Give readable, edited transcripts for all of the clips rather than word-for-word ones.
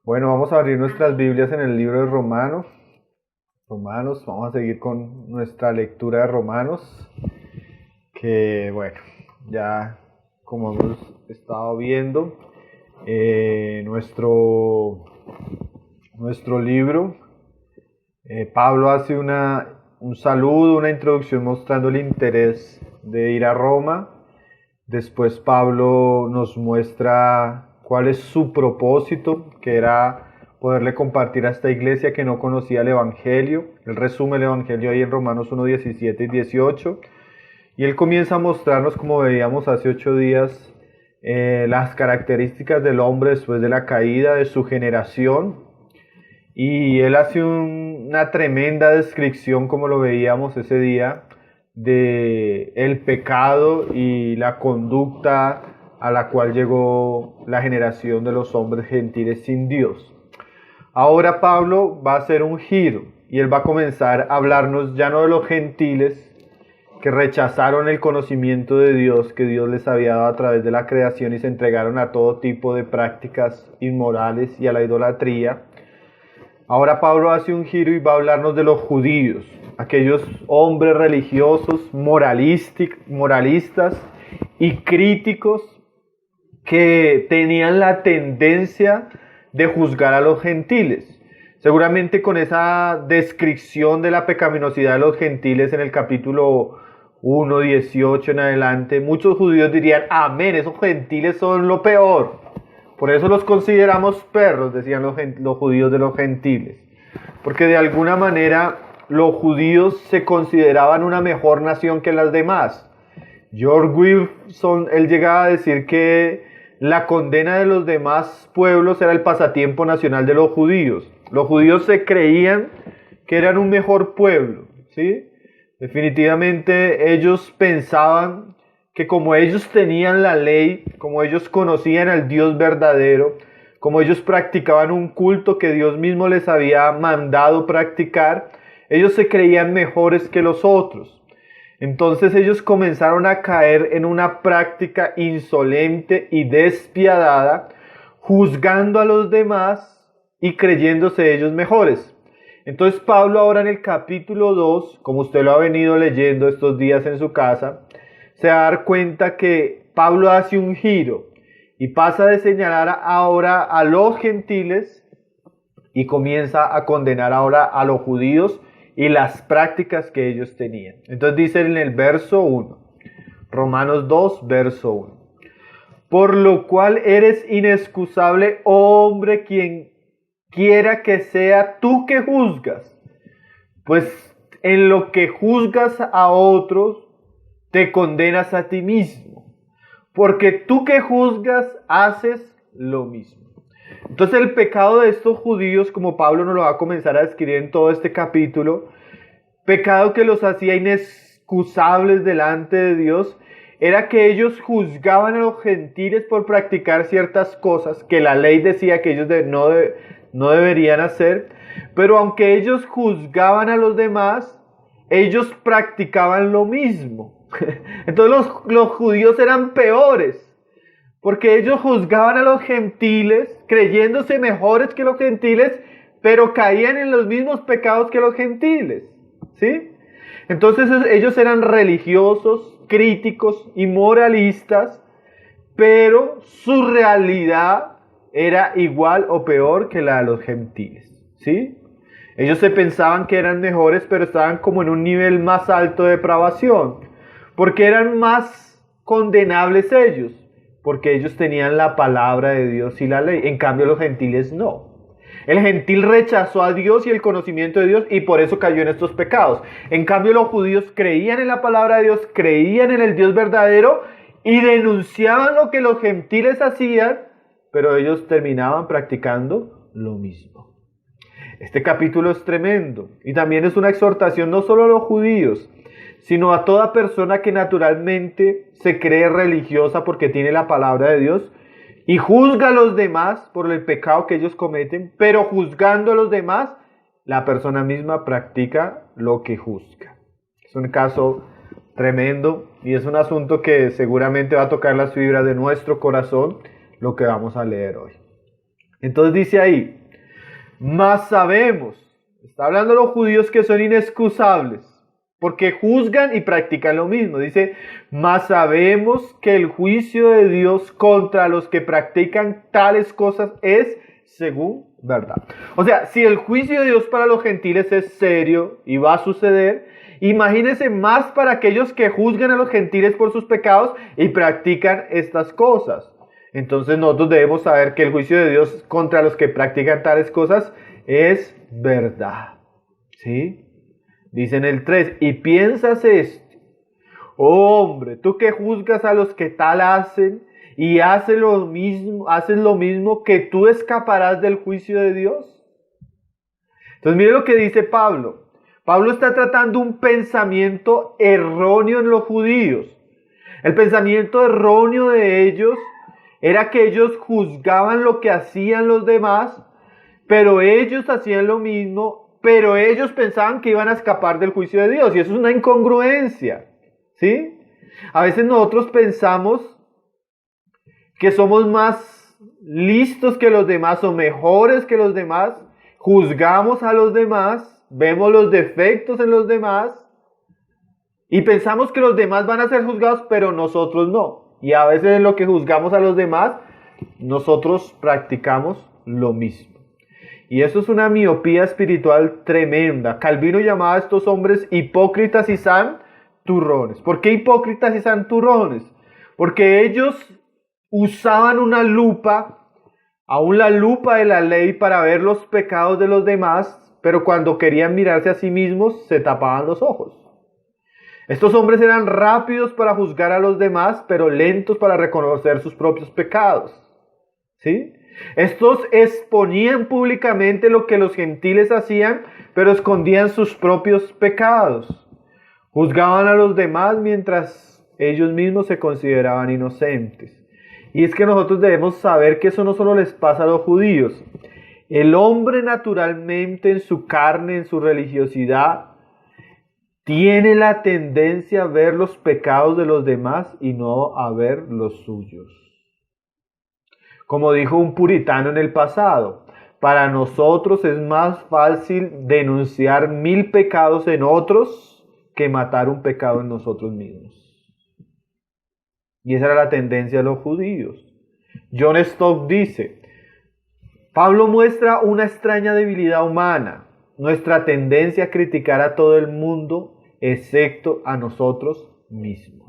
Bueno, vamos a abrir nuestras Biblias en el libro de Romanos. Vamos a seguir con nuestra lectura de Romanos, que bueno, ya como hemos estado viendo, nuestro libro, Pablo hace un saludo, una introducción mostrando el interés de ir a Roma. Después Pablo nos muestra cuál es su propósito, que era poderle compartir a esta iglesia que no conocía el Evangelio. Él resume el Evangelio ahí en Romanos 1, 17 y 18. Y él comienza a mostrarnos, como veíamos hace 8 días, las características del hombre después de la caída de su generación. Y él hace una tremenda descripción, como lo veíamos ese día, de el pecado y la conducta a la cual llegó la generación de los hombres gentiles sin Dios. Ahora Pablo va a hacer un giro y él va a comenzar a hablarnos ya no de los gentiles que rechazaron el conocimiento de Dios que Dios les había dado a través de la creación y se entregaron a todo tipo de prácticas inmorales y a la idolatría. Ahora Pablo hace un giro y va a hablarnos de los judíos, aquellos hombres religiosos, moralistas y críticos que tenían la tendencia de juzgar a los gentiles. Seguramente con esa descripción de la pecaminosidad de los gentiles en el capítulo 1, 18 en adelante, muchos judíos dirían: amén, esos gentiles son lo peor. Por eso los consideramos perros, decían los judíos de los gentiles. Porque de alguna manera los judíos se consideraban una mejor nación que las demás. George Wilson, él llegaba a decir que la condena de los demás pueblos era el pasatiempo nacional de los judíos. Los judíos se creían que eran un mejor pueblo, ¿sí? Definitivamente ellos pensaban que como ellos tenían la ley, como ellos conocían al Dios verdadero, como ellos practicaban un culto que Dios mismo les había mandado practicar, ellos se creían mejores que los otros. Entonces ellos comenzaron a caer en una práctica insolente y despiadada, juzgando a los demás y creyéndose ellos mejores. Entonces Pablo ahora en el capítulo 2, como usted lo ha venido leyendo estos días en su casa, se va a dar cuenta que Pablo hace un giro y pasa de señalar ahora a los gentiles y comienza a condenar ahora a los judíos y las prácticas que ellos tenían. Entonces dice en el verso 1, Romanos 2, verso 1. Por lo cual eres inexcusable, hombre, quien quiera que sea tú que juzgas. Pues en lo que juzgas a otros, te condenas a ti mismo, porque tú que juzgas haces lo mismo. Entonces el pecado de estos judíos, como Pablo nos lo va a comenzar a describir en todo este capítulo, pecado que los hacía inexcusables delante de Dios, era que ellos juzgaban a los gentiles por practicar ciertas cosas que la ley decía que ellos no deberían hacer, pero aunque ellos juzgaban a los demás, ellos practicaban lo mismo. Entonces los judíos eran peores, porque ellos juzgaban a los gentiles, creyéndose mejores que los gentiles, pero caían en los mismos pecados que los gentiles, ¿sí? Entonces ellos eran religiosos, críticos y moralistas, pero su realidad era igual o peor que la de los gentiles, ¿sí? Ellos se pensaban que eran mejores, pero estaban como en un nivel más alto de depravación. Porque eran más condenables ellos, porque ellos tenían la palabra de Dios y la ley. En cambio los gentiles no. El gentil rechazó a Dios y el conocimiento de Dios y por eso cayó en estos pecados. En cambio los judíos creían en la palabra de Dios, creían en el Dios verdadero y denunciaban lo que los gentiles hacían, pero ellos terminaban practicando lo mismo. Este capítulo es tremendo y también es una exhortación no solo a los judíos, sino a toda persona que naturalmente se cree religiosa porque tiene la palabra de Dios y juzga a los demás por el pecado que ellos cometen, pero juzgando a los demás, la persona misma practica lo que juzga. Es un caso tremendo y es un asunto que seguramente va a tocar las fibras de nuestro corazón, lo que vamos a leer hoy. Entonces dice ahí, mas sabemos, está hablando de los judíos que son inexcusables, porque juzgan y practican lo mismo. Dice, mas sabemos que el juicio de Dios contra los que practican tales cosas es según verdad. O sea, si el juicio de Dios para los gentiles es serio y va a suceder, imagínense más para aquellos que juzgan a los gentiles por sus pecados y practican estas cosas. Entonces nosotros debemos saber que el juicio de Dios contra los que practican tales cosas es verdad. ¿Sí? Dice en el 3, y piensas esto, oh hombre, tú que juzgas a los que tal hacen y haces lo mismo, que tú escaparás del juicio de Dios. Entonces mire lo que dice Pablo. Pablo está tratando un pensamiento erróneo en los judíos. El pensamiento erróneo de ellos era que ellos juzgaban lo que hacían los demás, pero ellos hacían lo mismo, pero ellos pensaban que iban a escapar del juicio de Dios. Y eso es una incongruencia, ¿sí? A veces nosotros pensamos que somos más listos que los demás o mejores que los demás, juzgamos a los demás, vemos los defectos en los demás y pensamos que los demás van a ser juzgados, pero nosotros no. Y a veces en lo que juzgamos a los demás, nosotros practicamos lo mismo. Y eso es una miopía espiritual tremenda. Calvino llamaba a estos hombres hipócritas y santurrones. ¿Por qué hipócritas y santurrones? Porque ellos usaban una lupa, aún la lupa de la ley, para ver los pecados de los demás, pero cuando querían mirarse a sí mismos, se tapaban los ojos. Estos hombres eran rápidos para juzgar a los demás, pero lentos para reconocer sus propios pecados. ¿Sí? Estos exponían públicamente lo que los gentiles hacían, pero escondían sus propios pecados. Juzgaban a los demás mientras ellos mismos se consideraban inocentes. Y es que nosotros debemos saber que eso no solo les pasa a los judíos. El hombre naturalmente en su carne, en su religiosidad, tiene la tendencia a ver los pecados de los demás y no a ver los suyos. Como dijo un puritano en el pasado, para nosotros es más fácil denunciar 1000 pecados en otros que matar un pecado en nosotros mismos. Y esa era la tendencia de los judíos. John Stott dice, Pablo muestra una extraña debilidad humana, nuestra tendencia a criticar a todo el mundo excepto a nosotros mismos.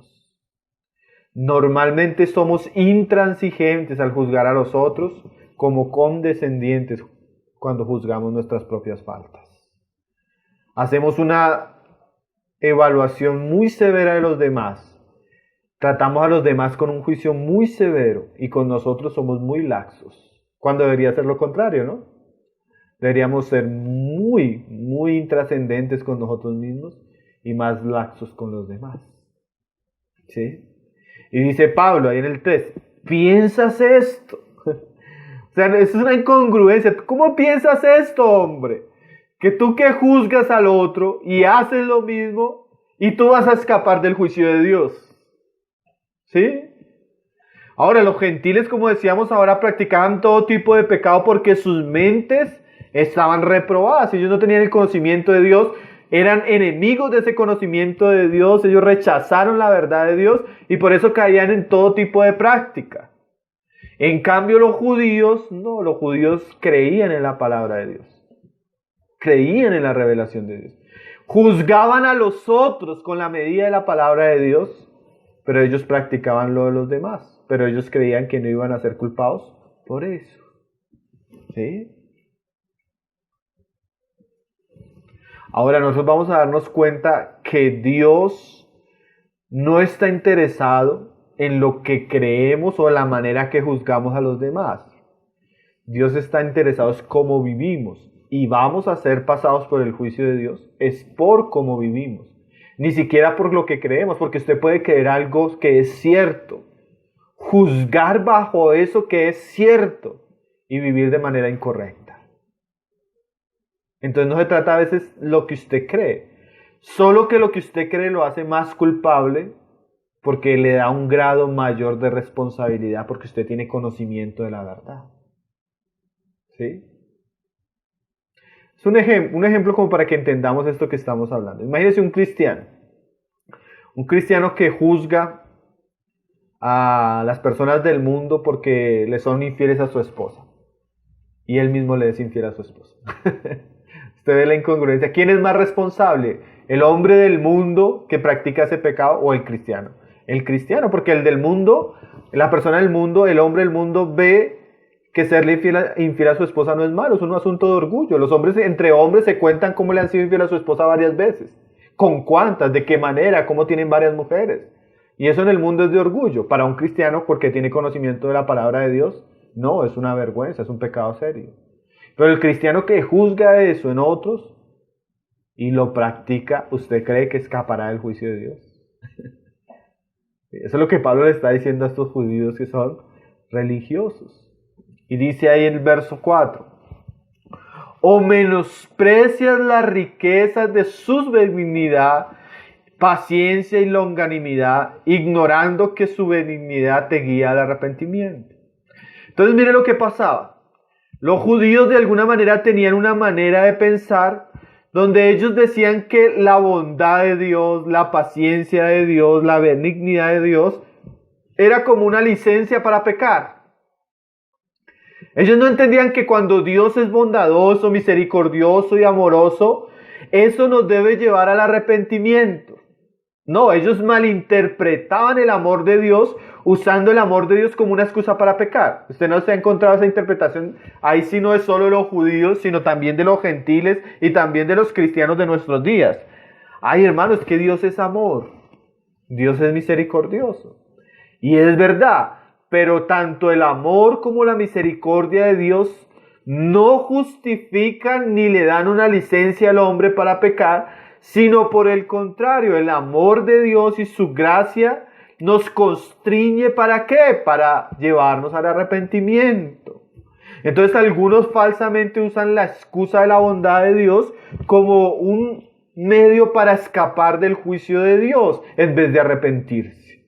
Normalmente somos intransigentes al juzgar a los otros, como condescendientes cuando juzgamos nuestras propias faltas. Hacemos una evaluación muy severa de los demás. Tratamos a los demás con un juicio muy severo y con nosotros somos muy laxos, cuando debería ser lo contrario, ¿no? Deberíamos ser muy, muy intrascendentes con nosotros mismos y más laxos con los demás. ¿Sí? Y dice Pablo ahí en el 3, ¿piensas esto? O sea, es una incongruencia. ¿Cómo piensas esto, hombre? Que tú que juzgas al otro y haces lo mismo y tú vas a escapar del juicio de Dios. ¿Sí? Ahora, los gentiles, como decíamos ahora, practicaban todo tipo de pecado porque sus mentes estaban reprobadas. Ellos no tenían el conocimiento de Dios, eran enemigos de ese conocimiento de Dios, ellos rechazaron la verdad de Dios y por eso caían en todo tipo de práctica. En cambio, los judíos, no, los judíos creían en la palabra de Dios, creían en la revelación de Dios. Juzgaban a los otros con la medida de la palabra de Dios, pero ellos practicaban lo de los demás, pero ellos creían que no iban a ser culpados por eso. ¿Sí? Ahora nosotros vamos a darnos cuenta que Dios no está interesado en lo que creemos o la manera que juzgamos a los demás. Dios está interesado en cómo vivimos y vamos a ser pasados por el juicio de Dios es por cómo vivimos. Ni siquiera por lo que creemos, porque usted puede creer algo que es cierto, juzgar bajo eso que es cierto y vivir de manera incorrecta. Entonces no se trata a veces lo que usted cree, solo que lo que usted cree lo hace más culpable porque le da un grado mayor de responsabilidad porque usted tiene conocimiento de la verdad. ¿Sí? Es un ejemplo como para que entendamos esto que estamos hablando. Imagínense un cristiano que juzga a las personas del mundo porque le son infieles a su esposa y él mismo le es infiel a su esposa. Usted ve la incongruencia. ¿Quién es más responsable? ¿El hombre del mundo que practica ese pecado o el cristiano? El cristiano, porque el del mundo, la persona del mundo, el hombre del mundo ve que serle infiel a su esposa no es malo, es un asunto de orgullo. Los hombres, entre hombres, se cuentan cómo le han sido infiel a su esposa varias veces. ¿Con cuántas? ¿De qué manera? ¿Cómo tienen varias mujeres? Y eso en el mundo es de orgullo. Para un cristiano, porque tiene conocimiento de la palabra de Dios, no, es una vergüenza, es un pecado serio. Pero el cristiano que juzga eso en otros y lo practica, ¿usted cree que escapará del juicio de Dios? Eso es lo que Pablo le está diciendo a estos judíos que son religiosos. Y dice ahí en el verso 4, o menosprecias las riquezas de su benignidad, paciencia y longanimidad, ignorando que su benignidad te guía al arrepentimiento. Entonces mire lo que pasaba. Los judíos de alguna manera tenían una manera de pensar donde ellos decían que la bondad de Dios, la paciencia de Dios, la benignidad de Dios era como una licencia para pecar. Ellos no entendían que cuando Dios es bondadoso, misericordioso y amoroso, eso nos debe llevar al arrepentimiento. No, ellos malinterpretaban el amor de Dios usando el amor de Dios como una excusa para pecar. Usted no se ha encontrado esa interpretación. Ahí sí no es solo de los judíos, sino también de los gentiles y también de los cristianos de nuestros días. Ay, hermanos, que Dios es amor. Dios es misericordioso. Y es verdad, pero tanto el amor como la misericordia de Dios no justifican ni le dan una licencia al hombre para pecar, sino por el contrario, el amor de Dios y su gracia nos constriñe ¿para qué? Para llevarnos al arrepentimiento. Entonces algunos falsamente usan la excusa de la bondad de Dios como un medio para escapar del juicio de Dios en vez de arrepentirse.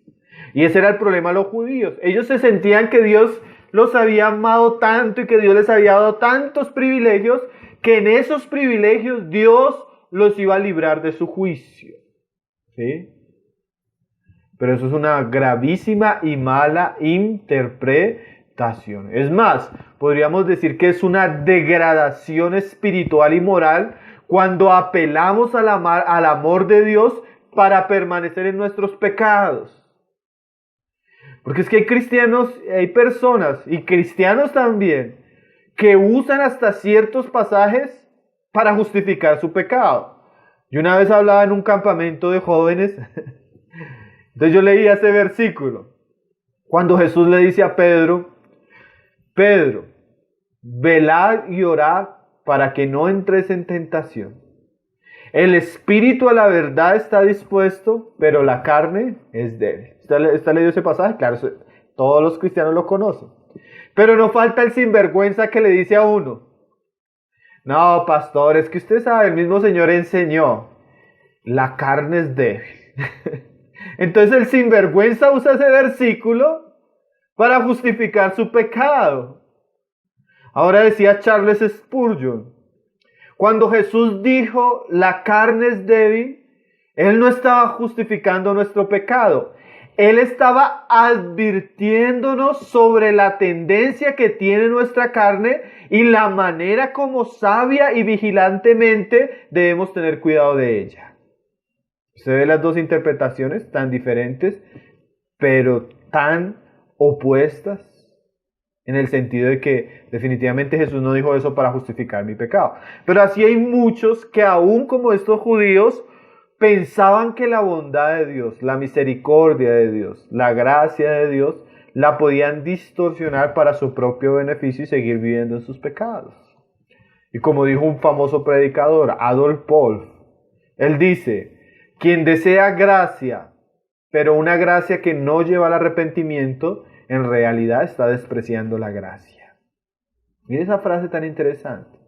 Y ese era el problema de los judíos. Ellos se sentían que Dios los había amado tanto y que Dios les había dado tantos privilegios que en esos privilegios Dios los iba a librar de su juicio. ¿Sí? Pero eso es una gravísima y mala interpretación. Es más, podríamos decir que es una degradación espiritual y moral cuando apelamos al amor de Dios para permanecer en nuestros pecados. Porque es que hay cristianos, hay personas, y cristianos también, que usan hasta ciertos pasajes para justificar su pecado. Yo una vez hablaba en un campamento de jóvenes, entonces yo leía ese versículo, cuando Jesús le dice a Pedro, Pedro, velad y orad para que no entres en tentación. El espíritu a la verdad está dispuesto, pero la carne es débil. ¿Está leído ese pasaje? Claro, todos los cristianos lo conocen. Pero no falta el sinvergüenza que le dice a uno, no, pastor, es que usted sabe, el mismo Señor enseñó, la carne es débil. Entonces el sinvergüenza usa ese versículo para justificar su pecado. Ahora decía Charles Spurgeon, cuando Jesús dijo, la carne es débil, Él no estaba justificando nuestro pecado. Él estaba advirtiéndonos sobre la tendencia que tiene nuestra carne y la manera como sabia y vigilantemente debemos tener cuidado de ella. Se ve las dos interpretaciones tan diferentes, pero tan opuestas, en el sentido de que definitivamente Jesús no dijo eso para justificar mi pecado. Pero así hay muchos que aún como estos judíos pensaban que la bondad de Dios, la misericordia de Dios, la gracia de Dios, la podían distorsionar para su propio beneficio y seguir viviendo en sus pecados. Y como dijo un famoso predicador, Adolf Wolf, él dice, quien desea gracia, pero una gracia que no lleva al arrepentimiento, en realidad está despreciando la gracia. Mire esa frase tan interesante.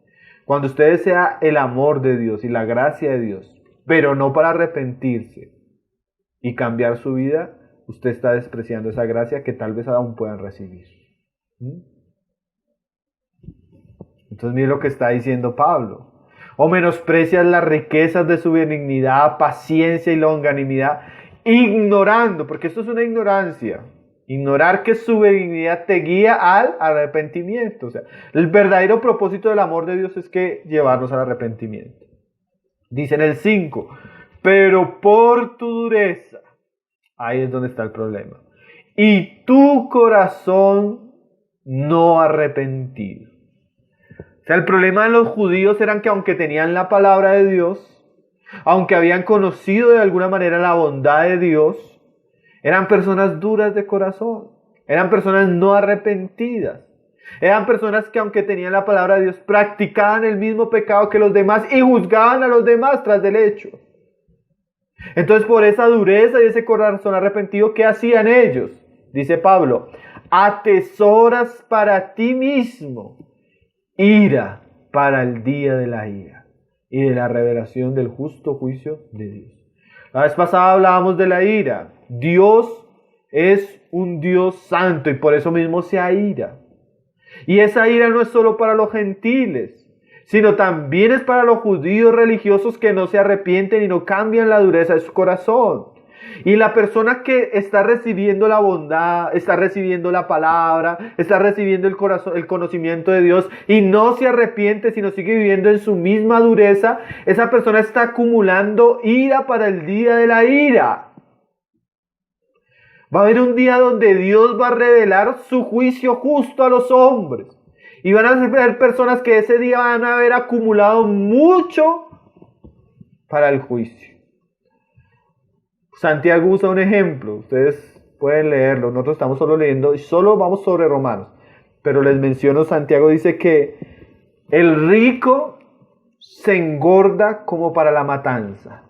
Cuando usted desea el amor de Dios y la gracia de Dios, pero no para arrepentirse y cambiar su vida, usted está despreciando esa gracia que tal vez aún puedan recibir. Entonces mire lo que está diciendo Pablo. O menosprecias las riquezas de su benignidad, paciencia y longanimidad, ignorando, porque esto es una ignorancia, ignorar que su benignidad te guía al arrepentimiento. O sea, el verdadero propósito del amor de Dios es que llevarnos al arrepentimiento. Dice en el 5, pero por tu dureza, ahí es donde está el problema, y tu corazón no arrepentido. O sea, el problema de los judíos era que aunque tenían la palabra de Dios, aunque habían conocido de alguna manera la bondad de Dios, eran personas duras de corazón, eran personas no arrepentidas, eran personas que aunque tenían la palabra de Dios, practicaban el mismo pecado que los demás y juzgaban a los demás tras del hecho. Entonces, por esa dureza y ese corazón arrepentido, ¿qué hacían ellos? Dice Pablo, atesoras para ti mismo ira para el día de la ira y de la revelación del justo juicio de Dios. La vez pasada hablábamos de la ira. Dios es un Dios santo y por eso mismo se aira. Y esa ira no es solo para los gentiles, sino también es para los judíos religiosos que no se arrepienten y no cambian la dureza de su corazón. Y la persona que está recibiendo la bondad, está recibiendo la palabra, está recibiendo el conocimiento de Dios y no se arrepiente, sino sigue viviendo en su misma dureza, esa persona está acumulando ira para el día de la ira. Va a haber un día donde Dios va a revelar su juicio justo a los hombres. Y van a haber personas que ese día van a haber acumulado mucho para el juicio. Santiago usa un ejemplo, ustedes pueden leerlo, nosotros estamos solo leyendo y solo vamos sobre Romanos, pero les menciono, Santiago dice que el rico se engorda como para la matanza.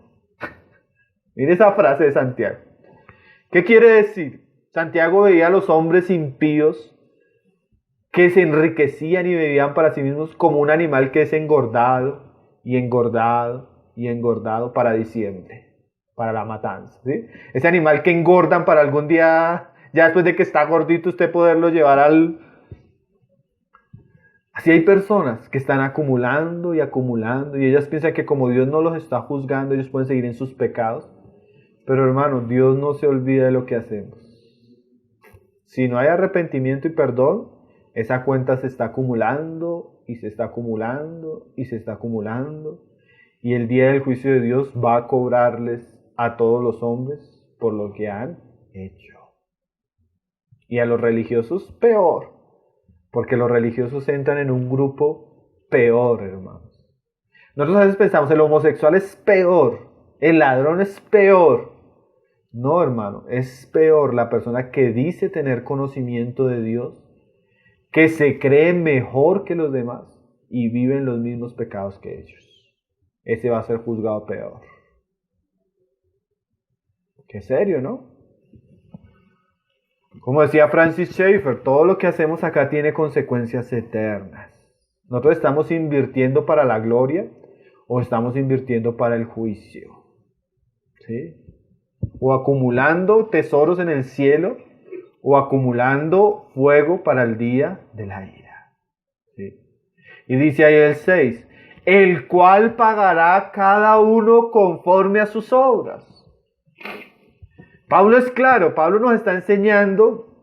Mire esa frase de Santiago. ¿Qué quiere decir? Santiago veía a los hombres impíos que se enriquecían y bebían para sí mismos como un animal que es engordado y engordado y engordado para diciembre. Para la matanza, ¿sí? Ese animal que engordan para algún día, ya después de que está gordito, usted poderlo llevar al... Así hay personas que están acumulando y acumulando y ellas piensan que como Dios no los está juzgando, ellos pueden seguir en sus pecados. Pero hermano, Dios no se olvida de lo que hacemos. Si no hay arrepentimiento y perdón, esa cuenta se está acumulando y se está acumulando y se está acumulando. Y el día del juicio de Dios va a cobrarles a todos los hombres por lo que han hecho. Y a los religiosos peor, porque los religiosos entran en un grupo peor, hermanos. Nosotros a veces pensamos, el homosexual es peor, el ladrón es peor. No, hermano, es peor la persona que dice tener conocimiento de Dios, que se cree mejor que los demás y vive en los mismos pecados que ellos. Ese va a ser juzgado peor. Qué serio, ¿no? Como decía Francis Schaeffer, todo lo que hacemos acá tiene consecuencias eternas. Nosotros estamos invirtiendo para la gloria o estamos invirtiendo para el juicio. ¿Sí? O acumulando tesoros en el cielo o acumulando fuego para el día de la ira. ¿Sí? Y dice ahí el 6, el cual pagará cada uno conforme a sus obras. Pablo es claro, Pablo nos está enseñando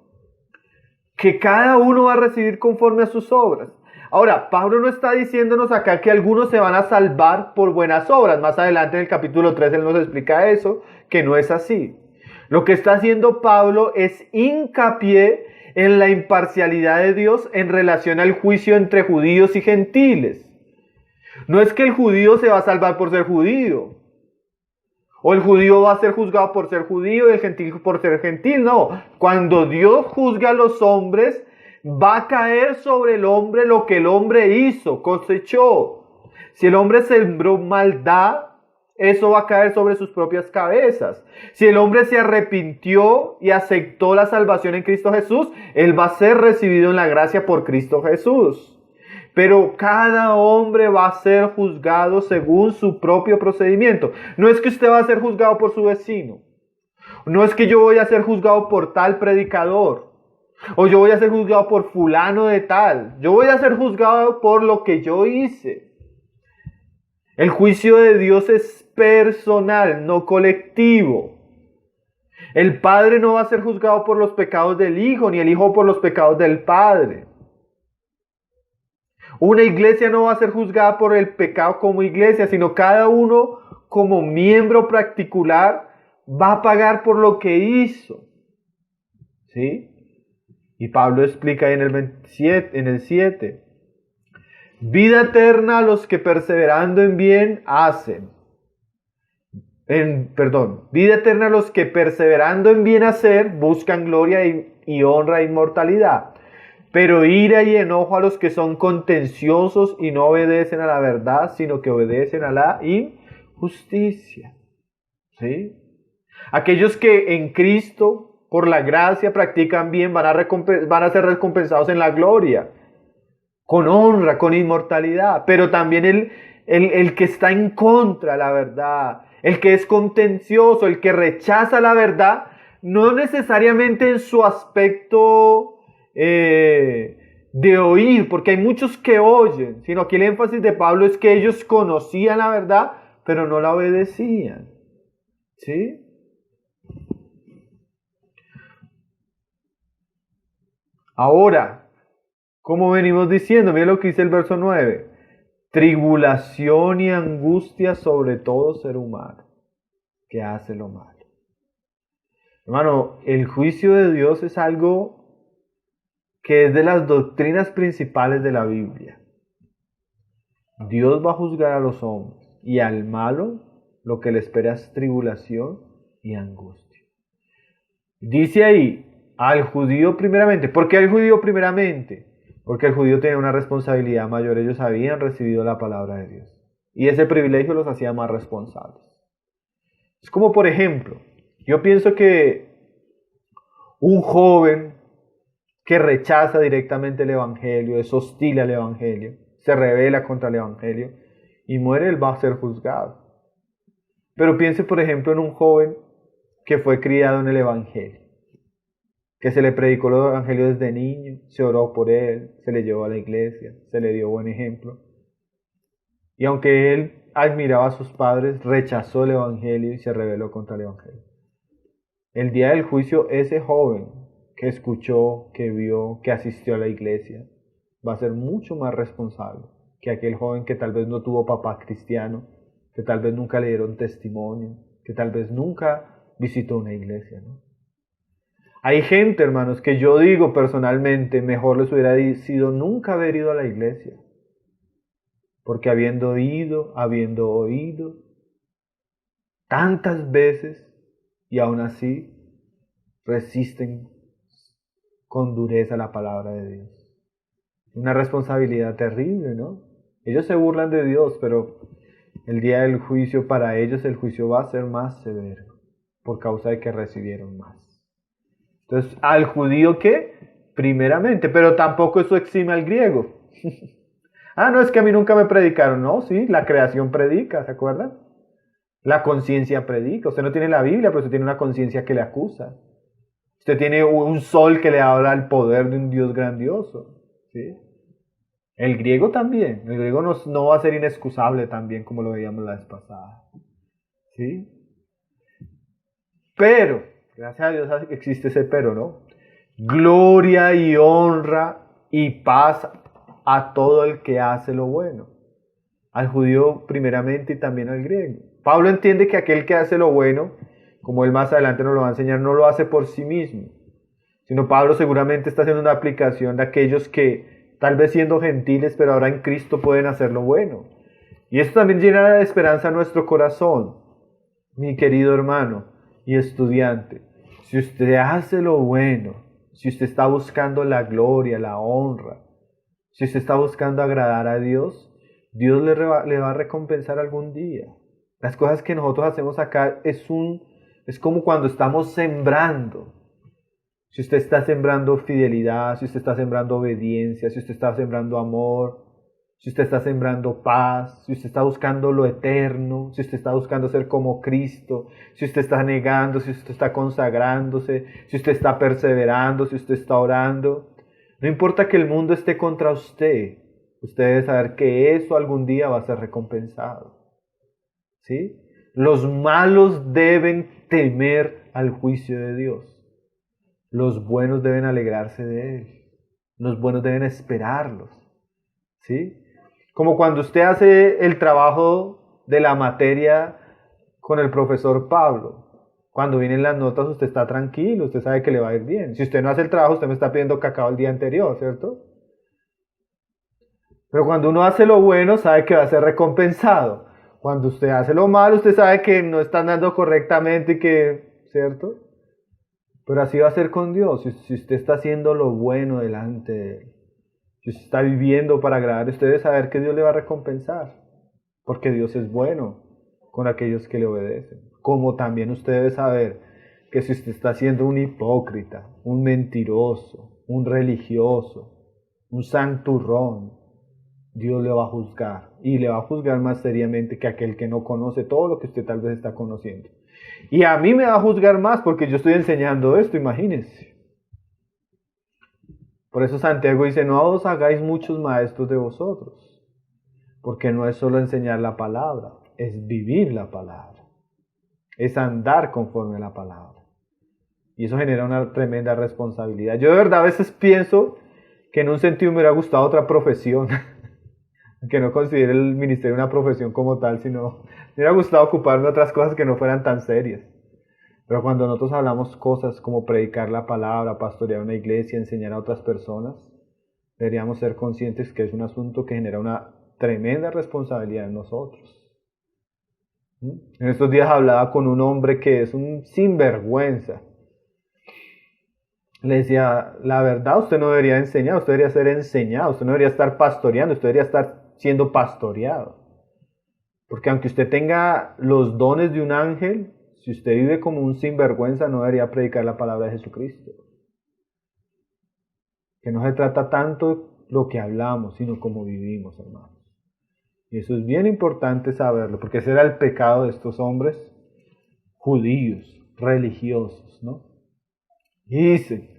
que cada uno va a recibir conforme a sus obras. Ahora, Pablo no está diciéndonos acá que algunos se van a salvar por buenas obras. Más adelante en el capítulo 3 él nos explica eso, que no es así. Lo que está haciendo Pablo es hincapié en la imparcialidad de Dios en relación al juicio entre judíos y gentiles. No es que el judío se va a salvar por ser judío, o el judío va a ser juzgado por ser judío y el gentil por ser gentil. No, cuando Dios juzga a los hombres, va a caer sobre el hombre lo que el hombre hizo, cosechó. Si el hombre sembró maldad, eso va a caer sobre sus propias cabezas. Si el hombre se arrepintió y aceptó la salvación en Cristo Jesús, él va a ser recibido en la gracia por Cristo Jesús. Pero cada hombre va a ser juzgado según su propio procedimiento. No es que usted va a ser juzgado por su vecino. No es que yo voy a ser juzgado por tal predicador. O yo voy a ser juzgado por fulano de tal. Yo voy a ser juzgado por lo que yo hice. El juicio de Dios es personal, no colectivo. El Padre no va a ser juzgado por los pecados del Hijo, ni el Hijo por los pecados del Padre. Una iglesia no va a ser juzgada por el pecado como iglesia, sino cada uno como miembro particular va a pagar por lo que hizo. ¿Sí? Y Pablo explica ahí en el 7. Vida eterna a los que perseverando en bien hacen. Vida eterna a los que perseverando en bien hacer buscan gloria y honra e inmortalidad. Pero ira y enojo a los que son contenciosos y no obedecen a la verdad, sino que obedecen a la injusticia. ¿Sí? Aquellos que en Cristo, por la gracia, practican bien, van a ser recompensados en la gloria, con honra, con inmortalidad. Pero también el que está en contra de la verdad, el que es contencioso, el que rechaza la verdad, no necesariamente en su aspecto de oír, porque hay muchos que oyen, sino que el énfasis de Pablo es que ellos conocían la verdad, pero no la obedecían. ¿Sí? Ahora, como venimos diciendo, mira lo que dice el verso 9. Tribulación y angustia sobre todo ser humano que hace lo malo. Hermano, el juicio de Dios es algo que es de las doctrinas principales de la Biblia. Dios va a juzgar a los hombres y al malo lo que le espera es tribulación y angustia. Dice ahí, al judío primeramente. ¿Por qué al judío primeramente? Porque el judío tenía una responsabilidad mayor. Ellos habían recibido la palabra de Dios. Y ese privilegio los hacía más responsables. Es como, por ejemplo, yo pienso que un joven que rechaza directamente el Evangelio, es hostil al Evangelio, se rebela contra el Evangelio y muere, él va a ser juzgado. Pero piense, por ejemplo, en un joven que fue criado en el Evangelio, que se le predicó el Evangelio desde niño, se oró por él, se le llevó a la iglesia, se le dio buen ejemplo. Y aunque él admiraba a sus padres, rechazó el Evangelio y se rebeló contra el Evangelio. El día del juicio, ese joven que escuchó, que vio, que asistió a la iglesia, va a ser mucho más responsable que aquel joven que tal vez no tuvo papá cristiano, que tal vez nunca le dieron testimonio, que tal vez nunca visitó una iglesia, ¿no? Hay gente, hermanos, que yo digo personalmente, mejor les hubiera sido nunca haber ido a la iglesia. Porque habiendo oído tantas veces y aún así resisten con dureza la palabra de Dios. Una responsabilidad terrible, ¿no? Ellos se burlan de Dios, pero el día del juicio, para ellos el juicio va a ser más severo por causa de que recibieron más. Entonces, al judío, ¿qué? Primeramente, pero tampoco eso exime al griego. No, es que a mí nunca me predicaron. No, sí, la creación predica, ¿se acuerdan? La conciencia predica. Usted no tiene la Biblia, pero usted tiene una conciencia que le acusa. Usted tiene un sol que le habla el poder de un Dios grandioso. ¿Sí? El griego también. El griego no va a ser inexcusable también, como lo veíamos la vez pasada. ¿Sí? Pero, gracias a Dios existe ese pero, ¿no? Gloria y honra y paz a todo el que hace lo bueno. Al judío primeramente y también al griego. Pablo entiende que aquel que hace lo bueno, como él más adelante nos lo va a enseñar, no lo hace por sí mismo, sino Pablo seguramente está haciendo una aplicación de aquellos que, tal vez siendo gentiles, pero ahora en Cristo pueden hacer lo bueno. Y esto también llena de esperanza nuestro corazón, mi querido hermano y estudiante. Si usted hace lo bueno, si usted está buscando la gloria, la honra, si usted está buscando agradar a Dios, Dios le va a recompensar algún día. Las cosas que nosotros hacemos acá es como cuando estamos sembrando. Si usted está sembrando fidelidad, si usted está sembrando obediencia, si usted está sembrando amor, si usted está sembrando paz, si usted está buscando lo eterno, si usted está buscando ser como Cristo, si usted está negando, si usted está consagrándose, si usted está perseverando, si usted está orando. No importa que el mundo esté contra usted, usted debe saber que eso algún día va a ser recompensado. ¿Sí? Los malos deben temer al juicio de Dios. Los buenos deben alegrarse de él. Los buenos deben esperarlos. ¿Sí? Como cuando usted hace el trabajo de la materia con el profesor Pablo. Cuando vienen las notas usted está tranquilo, usted sabe que le va a ir bien. Si usted no hace el trabajo, usted me está pidiendo cacao el día anterior, ¿cierto? Pero cuando uno hace lo bueno, sabe que va a ser recompensado. Cuando usted hace lo malo, usted sabe que no está andando correctamente y que, ¿cierto? Pero así va a ser con Dios. Si usted está haciendo lo bueno delante de Él, si usted está viviendo para agradar, usted debe saber que Dios le va a recompensar. Porque Dios es bueno con aquellos que le obedecen. Como también usted debe saber que si usted está siendo un hipócrita, un mentiroso, un religioso, un santurrón, Dios le va a juzgar. Y le va a juzgar más seriamente que aquel que no conoce todo lo que usted tal vez está conociendo. Y a mí me va a juzgar más porque yo estoy enseñando esto, imagínense. Por eso Santiago dice, no os hagáis muchos maestros de vosotros, porque no es solo enseñar la palabra, es vivir la palabra, es andar conforme a la palabra. Y eso genera una tremenda responsabilidad. Yo de verdad a veces pienso que en un sentido me hubiera gustado otra profesión, que no considere el ministerio una profesión como tal, sino me hubiera gustado ocuparme de otras cosas que no fueran tan serias. Pero cuando nosotros hablamos cosas como predicar la palabra, pastorear una iglesia, enseñar a otras personas, deberíamos ser conscientes que es un asunto que genera una tremenda responsabilidad en nosotros. En estos días hablaba con un hombre que es un sinvergüenza. Le decía, la verdad, usted no debería enseñar, usted debería ser enseñado, usted no debería estar pastoreando, usted debería estar siendo pastoreado. Porque aunque usted tenga los dones de un ángel, si usted vive como un sinvergüenza, no debería predicar la palabra de Jesucristo. Que no se trata tanto lo que hablamos, sino cómo vivimos, hermanos. Y eso es bien importante saberlo, porque ese era el pecado de estos hombres judíos, religiosos, ¿no? Y dice,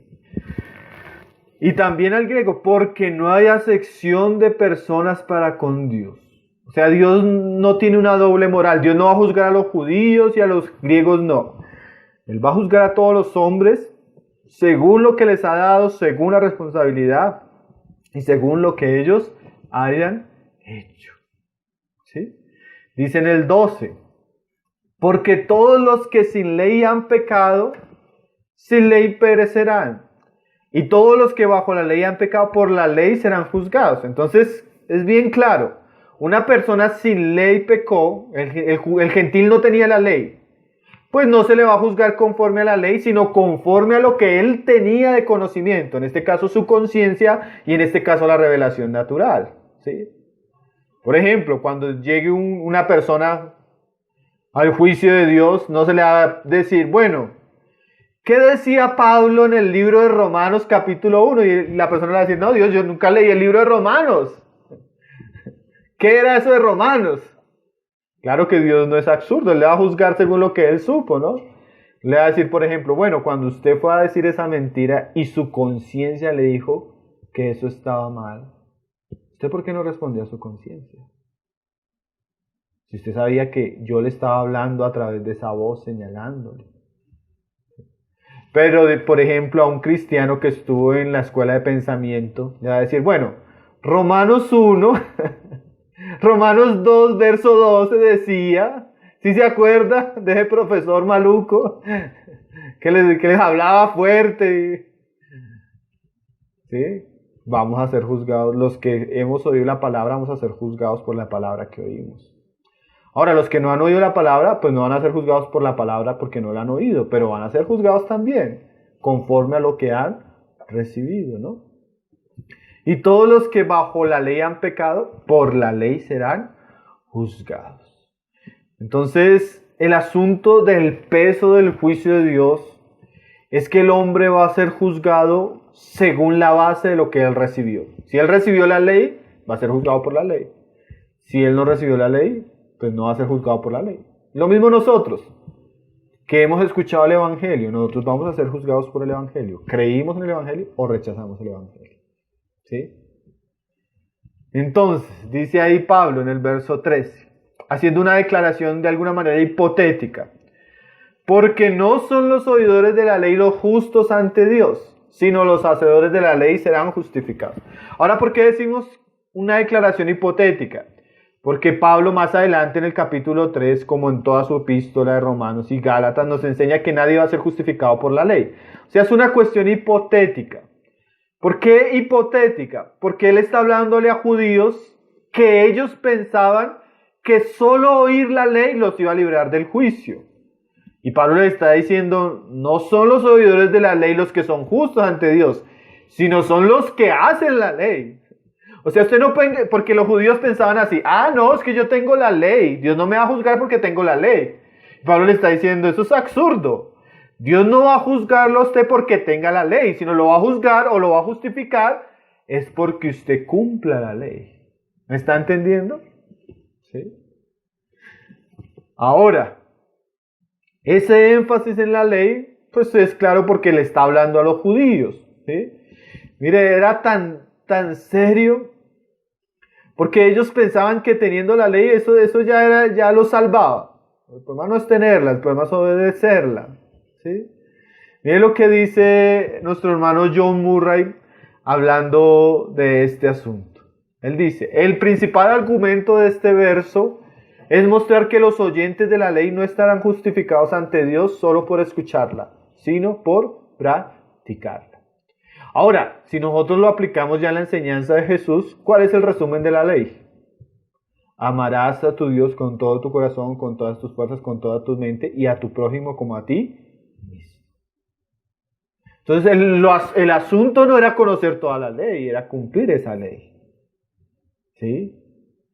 y también al griego, porque no hay acepción de personas para con Dios. O sea, Dios no tiene una doble moral. Dios no va a juzgar a los judíos y a los griegos no. Él va a juzgar a todos los hombres según lo que les ha dado, según la responsabilidad y según lo que ellos hayan hecho. ¿Sí? Dice en el 12, porque todos los que sin ley han pecado, sin ley perecerán. Y todos los que bajo la ley han pecado por la ley serán juzgados. Entonces, es bien claro. Una persona sin ley pecó, el gentil no tenía la ley, pues no se le va a juzgar conforme a la ley, sino conforme a lo que él tenía de conocimiento, en este caso su conciencia y en este caso la revelación natural. ¿Sí? Por ejemplo, cuando llegue una persona al juicio de Dios, no se le va a decir, bueno, ¿qué decía Pablo en el libro de Romanos capítulo 1? Y la persona le va a decir, no, Dios, yo nunca leí el libro de Romanos. ¿Qué era eso de Romanos? Claro que Dios no es absurdo, Él le va a juzgar según lo que Él supo, ¿no? Le va a decir, por ejemplo, bueno, cuando usted fue a decir esa mentira y su conciencia le dijo que eso estaba mal, ¿usted por qué no respondió a su conciencia? Si usted sabía que yo le estaba hablando a través de esa voz señalándole. Pero, por ejemplo, a un cristiano que estuvo en la escuela de pensamiento, le va a decir, bueno, Romanos 1... Romanos 2, verso 12 decía, ¿sí se acuerda de ese profesor maluco que les hablaba fuerte? ¿Sí? Vamos a ser juzgados, los que hemos oído la palabra vamos a ser juzgados por la palabra que oímos. Ahora, los que no han oído la palabra, pues no van a ser juzgados por la palabra porque no la han oído, pero van a ser juzgados también, conforme a lo que han recibido, ¿no? Y todos los que bajo la ley han pecado, por la ley serán juzgados. Entonces, el asunto del peso del juicio de Dios es que el hombre va a ser juzgado según la base de lo que él recibió. Si él recibió la ley, va a ser juzgado por la ley. Si él no recibió la ley, pues no va a ser juzgado por la ley. Lo mismo nosotros, que hemos escuchado el Evangelio, nosotros vamos a ser juzgados por el Evangelio. ¿Creímos en el Evangelio o rechazamos el Evangelio? ¿Sí? Entonces, dice ahí Pablo en el verso 13, haciendo una declaración de alguna manera hipotética. Porque no son los oidores de la ley los justos ante Dios, sino los hacedores de la ley serán justificados. Ahora, ¿por qué decimos una declaración hipotética? Porque Pablo más adelante en el capítulo 3, como en toda su epístola de Romanos y Gálatas, nos enseña que nadie va a ser justificado por la ley. O sea, es una cuestión hipotética. ¿Por qué hipotética? Porque él está hablándole a judíos que ellos pensaban que solo oír la ley los iba a librar del juicio. Y Pablo le está diciendo, no son los oidores de la ley los que son justos ante Dios, sino son los que hacen la ley. O sea, usted no puede, porque los judíos pensaban así, no, es que yo tengo la ley, Dios no me va a juzgar porque tengo la ley. Y Pablo le está diciendo, eso es absurdo. Dios no va a juzgarlo a usted porque tenga la ley, sino lo va a juzgar o lo va a justificar es porque usted cumpla la ley. ¿Me está entendiendo? ¿Sí? Ahora, ese énfasis en la ley, pues es claro porque le está hablando a los judíos. ¿Sí? Mire, era tan serio, porque ellos pensaban que teniendo la ley eso ya lo salvaba. El problema no es tenerla, el problema es obedecerla. ¿Sí? Mire lo que dice nuestro hermano John Murray hablando de este asunto. Él dice, el principal argumento de este verso es mostrar que los oyentes de la ley no estarán justificados ante Dios solo por escucharla, sino por practicarla. Ahora, si nosotros lo aplicamos ya en la enseñanza de Jesús, ¿cuál es el resumen de la ley? Amarás a tu Dios con todo tu corazón, con todas tus fuerzas, con toda tu mente y a tu prójimo como a ti. Entonces el asunto no era conocer toda la ley, era cumplir esa ley. ¿Sí?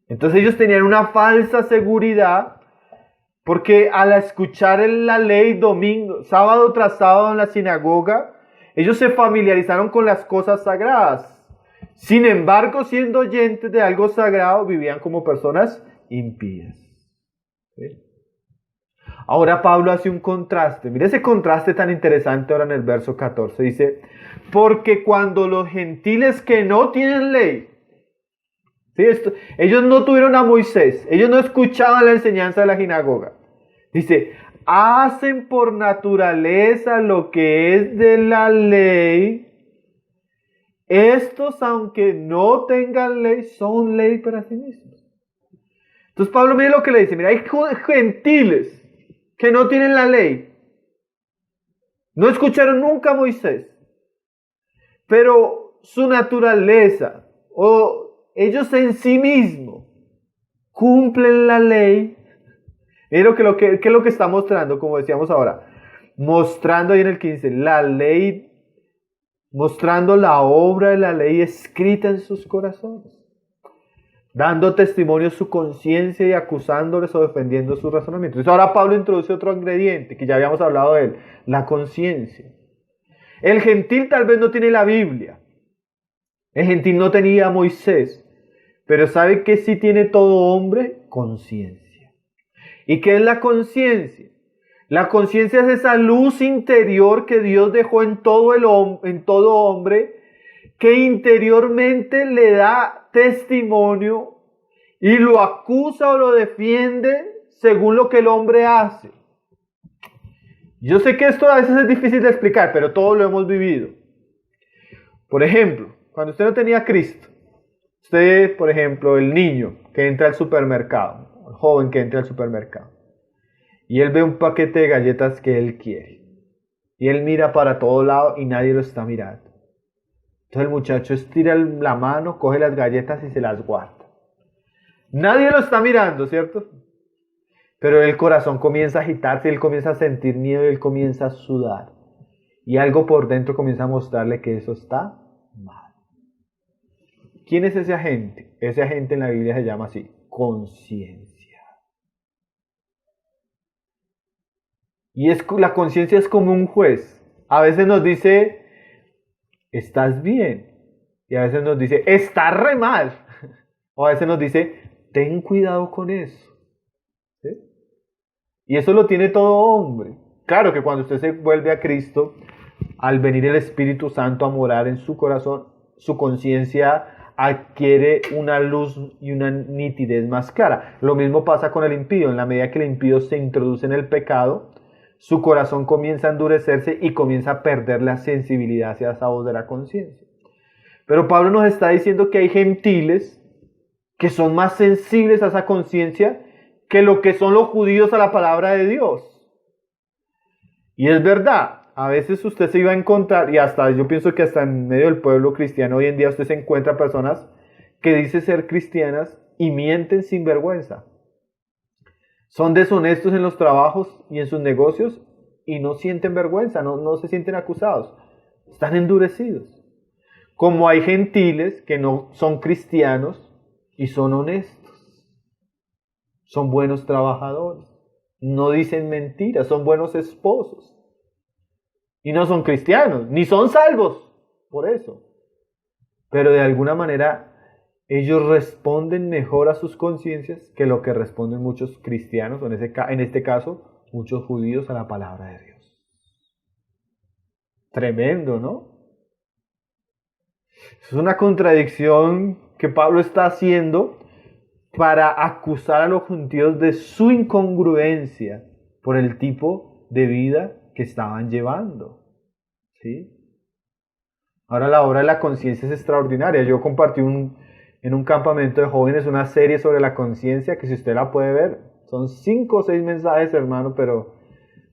Entonces ellos tenían una falsa seguridad porque al escuchar la ley sábado tras sábado en la sinagoga, ellos se familiarizaron con las cosas sagradas. Sin embargo, siendo oyentes de algo sagrado, vivían como personas impías. ¿Sí? Ahora Pablo hace un contraste. Mire ese contraste tan interesante ahora en el verso 14. Dice, porque cuando los gentiles que no tienen ley, ¿sí? Ellos no tuvieron a Moisés, ellos no escuchaban la enseñanza de la sinagoga. Dice, hacen por naturaleza lo que es de la ley, estos aunque no tengan ley, son ley para sí mismos. Entonces Pablo mire lo que le dice, mira, hay gentiles que no tienen la ley, no escucharon nunca a Moisés, pero su naturaleza o ellos en sí mismos cumplen la ley. ¿Qué es lo que está mostrando? Como decíamos ahora, mostrando ahí en el 15, la ley, mostrando la obra de la ley escrita en sus corazones, dando testimonio su conciencia y acusándoles o defendiendo su razonamiento. Entonces ahora Pablo introduce otro ingrediente que ya habíamos hablado de él, la conciencia. El gentil tal vez no tiene la Biblia, el gentil no tenía a Moisés, pero ¿sabe que sí tiene todo hombre? Conciencia. ¿Y qué es la conciencia? La conciencia es esa luz interior que Dios dejó en todo hombre, que interiormente le da testimonio y lo acusa o lo defiende según lo que el hombre hace. Yo sé que esto a veces es difícil de explicar, pero todos lo hemos vivido. Por ejemplo, cuando usted no tenía a Cristo, usted, por ejemplo, el niño que entra al supermercado, el joven que entra al supermercado, y él ve un paquete de galletas que él quiere, y él mira para todo lado y nadie lo está mirando. Entonces el muchacho estira la mano, coge las galletas y se las guarda. Nadie lo está mirando, ¿cierto? Pero el corazón comienza a agitarse, él comienza a sentir miedo y él comienza a sudar. Y algo por dentro comienza a mostrarle que eso está mal. ¿Quién es ese agente? Ese agente en la Biblia se llama así, conciencia. Y la conciencia es como un juez. A veces nos dice, estás bien. Y a veces nos dice, estás re mal. O a veces nos dice, ten cuidado con eso. ¿Sí? Y eso lo tiene todo hombre. Claro que cuando usted se vuelve a Cristo, al venir el Espíritu Santo a morar en su corazón, su conciencia adquiere una luz y una nitidez más clara. Lo mismo pasa con el impío. En la medida que el impío se introduce en el pecado, su corazón comienza a endurecerse y comienza a perder la sensibilidad hacia esa voz de la conciencia. Pero Pablo nos está diciendo que hay gentiles que son más sensibles a esa conciencia que lo que son los judíos a la palabra de Dios. Y es verdad, a veces usted se iba a encontrar, y hasta yo pienso que hasta en medio del pueblo cristiano hoy en día usted se encuentra personas que dicen ser cristianas y mienten sin vergüenza. Son deshonestos en los trabajos y en sus negocios y no sienten vergüenza, no se sienten acusados. Están endurecidos. Como hay gentiles que no son cristianos y son honestos. Son buenos trabajadores. No dicen mentiras, son buenos esposos. Y no son cristianos, ni son salvos por eso. Pero de alguna manera ellos responden mejor a sus conciencias que lo que responden muchos cristianos, o en este caso, muchos judíos a la palabra de Dios. Tremendo, ¿no? Es una contradicción que Pablo está haciendo para acusar a los judíos de su incongruencia por el tipo de vida que estaban llevando. ¿Sí? Ahora la obra de la conciencia es extraordinaria. Yo compartí en un campamento de jóvenes una serie sobre la conciencia que si usted la puede ver, son 5 o 6 mensajes, hermano, pero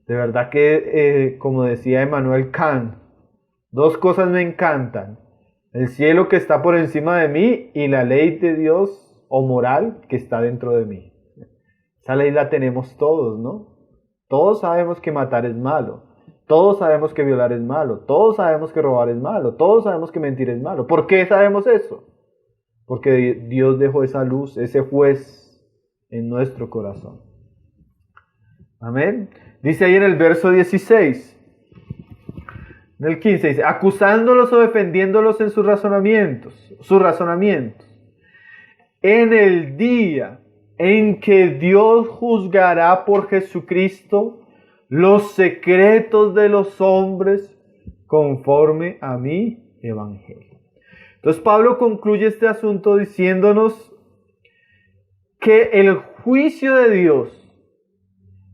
de verdad que, como decía Emmanuel Kant, 2 cosas me encantan. El cielo que está por encima de mí y la ley de Dios o moral que está dentro de mí. Esa ley la tenemos todos, ¿no? Todos sabemos que matar es malo. Todos sabemos que violar es malo. Todos sabemos que robar es malo. Todos sabemos que mentir es malo. ¿Por qué sabemos eso? Porque Dios dejó esa luz, ese juez en nuestro corazón. Amén. Dice ahí en el verso 16. En el 15 dice, acusándolos o defendiéndolos en sus razonamientos. En el día en que Dios juzgará por Jesucristo los secretos de los hombres conforme a mi evangelio. Entonces Pablo concluye este asunto diciéndonos que el juicio de Dios,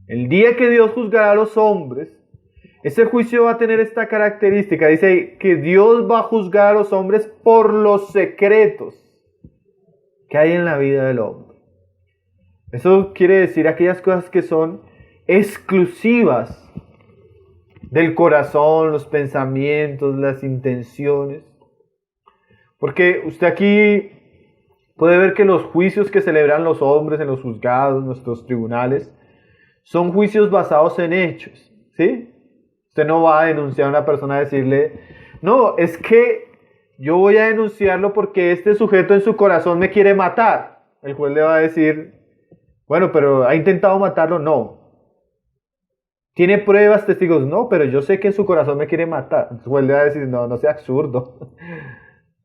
el día que Dios juzgará a los hombres, ese juicio va a tener esta característica. Dice que Dios va a juzgar a los hombres por los secretos que hay en la vida del hombre. Eso quiere decir aquellas cosas que son exclusivas del corazón, los pensamientos, las intenciones. Porque usted aquí puede ver que los juicios que celebran los hombres en los juzgados, nuestros tribunales, son juicios basados en hechos, ¿sí? Usted no va a denunciar a una persona a decirle, no, es que yo voy a denunciarlo porque este sujeto en su corazón me quiere matar. El juez le va a decir, bueno, pero ¿ha intentado matarlo? No. ¿Tiene pruebas, testigos? No, pero yo sé que en su corazón me quiere matar. El juez le va a decir, no sea absurdo.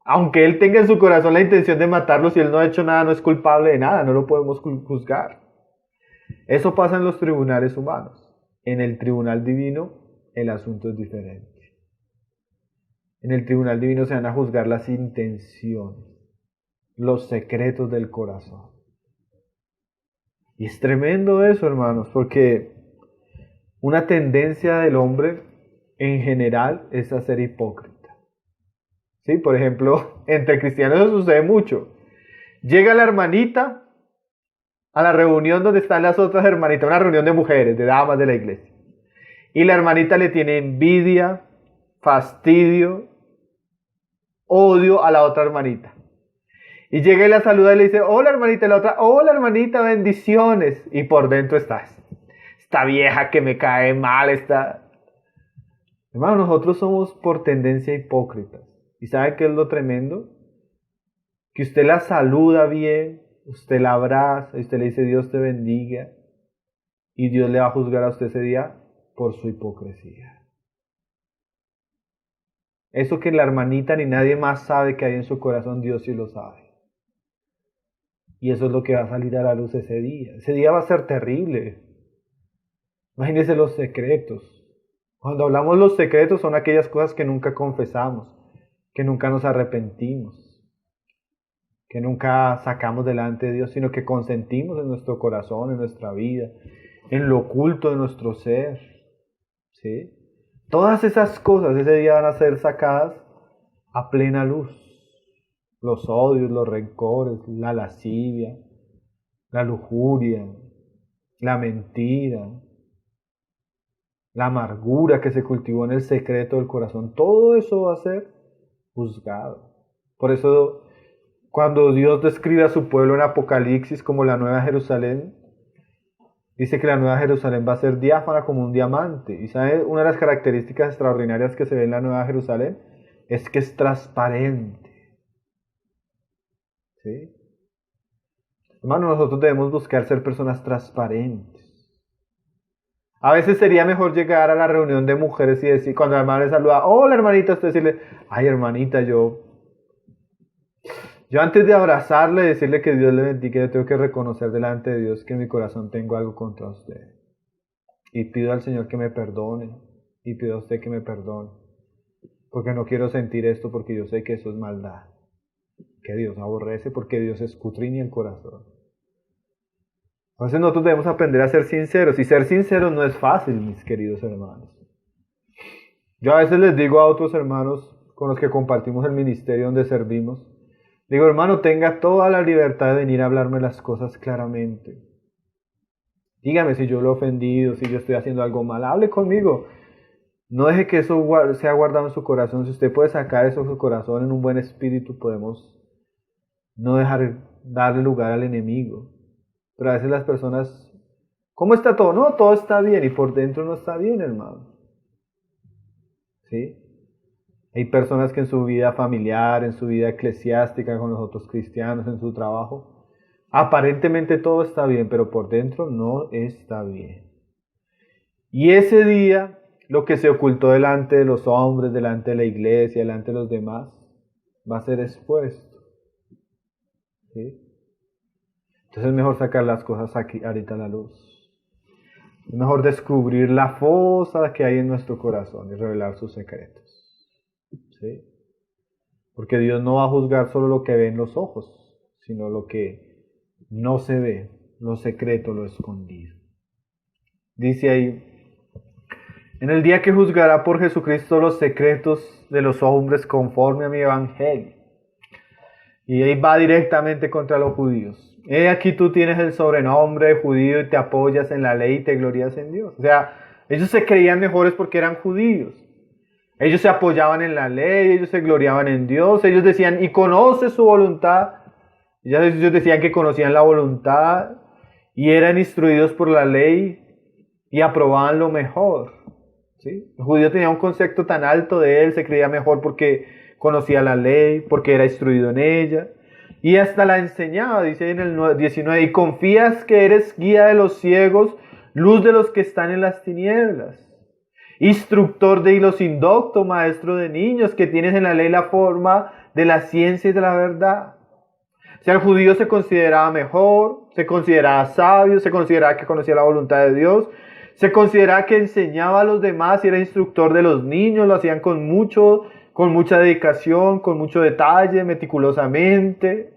Aunque él tenga en su corazón la intención de matarlo, si él no ha hecho nada, no es culpable de nada, no lo podemos juzgar. Eso pasa en los tribunales humanos. En el tribunal divino, el asunto es diferente. En el tribunal divino se van a juzgar las intenciones, los secretos del corazón. Y es tremendo eso, hermanos, porque una tendencia del hombre en general es a ser hipócrita. ¿Sí? Por ejemplo, entre cristianos eso sucede mucho. Llega la hermanita a la reunión donde están las otras hermanitas, una reunión de mujeres, de damas de la iglesia. Y la hermanita le tiene envidia, fastidio, odio a la otra hermanita. Y llega y la saluda y le dice, hola hermanita, y la otra, hola hermanita, bendiciones. Y por dentro está esta vieja que me cae mal, Hermano, nosotros somos por tendencia hipócritas. ¿Y sabe qué es lo tremendo? Que usted la saluda bien, usted la abraza, y usted le dice Dios te bendiga. Y Dios le va a juzgar a usted ese día por su hipocresía. Eso que la hermanita ni nadie más sabe que hay en su corazón, Dios sí lo sabe. Y eso es lo que va a salir a la luz ese día. Ese día va a ser terrible. Imagínense los secretos. Cuando hablamos los secretos son aquellas cosas que nunca confesamos, que nunca nos arrepentimos, que nunca sacamos delante de Dios, sino que consentimos en nuestro corazón, en nuestra vida, en lo oculto de nuestro ser. ¿Sí? Todas esas cosas ese día van a ser sacadas a plena luz. Los odios, los rencores, la lascivia, la lujuria, la mentira, la amargura que se cultivó en el secreto del corazón, todo eso va a ser juzgado. Por eso, cuando Dios describe a su pueblo en Apocalipsis como la Nueva Jerusalén, dice que la Nueva Jerusalén va a ser diáfana como un diamante. ¿Y sabe? Una de las características extraordinarias que se ve en la Nueva Jerusalén es que es transparente. ¿Sí? Hermano, nosotros debemos buscar ser personas transparentes. A veces sería mejor llegar a la reunión de mujeres y decir, cuando la hermana le saluda, hola hermanita, usted decirle, ay hermanita, yo antes de abrazarle, decirle que Dios le bendiga, yo tengo que reconocer delante de Dios que en mi corazón tengo algo contra usted. Y pido al Señor que me perdone, y pido a usted que me perdone, porque no quiero sentir esto, porque yo sé que eso es maldad, que Dios aborrece, porque Dios escudriña el corazón. Entonces nosotros debemos aprender a ser sinceros, y ser sinceros no es fácil, mis queridos hermanos. Yo a veces les digo a otros hermanos con los que compartimos el ministerio donde servimos, digo, hermano, tenga toda la libertad de venir a hablarme las cosas claramente. Dígame si yo lo he ofendido, si yo estoy haciendo algo mal, hable conmigo. No deje que eso sea guardado en su corazón. Si usted puede sacar eso de su corazón en un buen espíritu, podemos no dejar darle lugar al enemigo. Pero a veces las personas, ¿cómo está todo? No, todo está bien y por dentro no está bien, hermano. ¿Sí? Hay personas que en su vida familiar, en su vida eclesiástica con los otros cristianos, en su trabajo, aparentemente todo está bien, pero por dentro no está bien. Y ese día, lo que se ocultó delante de los hombres, delante de la iglesia, delante de los demás, va a ser expuesto. ¿Sí? Entonces es mejor sacar las cosas aquí, ahorita a la luz. Es mejor descubrir la fosa que hay en nuestro corazón y revelar sus secretos. ¿Sí? Porque Dios no va a juzgar solo lo que ven los ojos, sino lo que no se ve, lo secreto, lo escondido. Dice ahí, en el día que juzgará por Jesucristo los secretos de los hombres conforme a mi evangelio. Y ahí va directamente contra los judíos. Aquí tú tienes el sobrenombre de judío y te apoyas en la ley y te glorías en Dios. O sea, ellos se creían mejores porque eran judíos. Ellos se apoyaban en la ley, ellos se gloriaban en Dios. Ellos decían, y conoce su voluntad. Ellos decían que conocían la voluntad y eran instruidos por la ley y aprobaban lo mejor. ¿Sí? El judío tenía un concepto tan alto de él, se creía mejor porque conocía la ley, porque era instruido en ella. Y hasta la enseñaba, dice en el 19, y confías que eres guía de los ciegos, luz de los que están en las tinieblas, instructor de los indoctos, maestro de niños, que tienes en la ley la forma de la ciencia y de la verdad. O sea, el judío se consideraba mejor, se consideraba sabio, se consideraba que conocía la voluntad de Dios, se consideraba que enseñaba a los demás y era instructor de los niños, lo hacían con mucha dedicación, con mucho detalle, meticulosamente.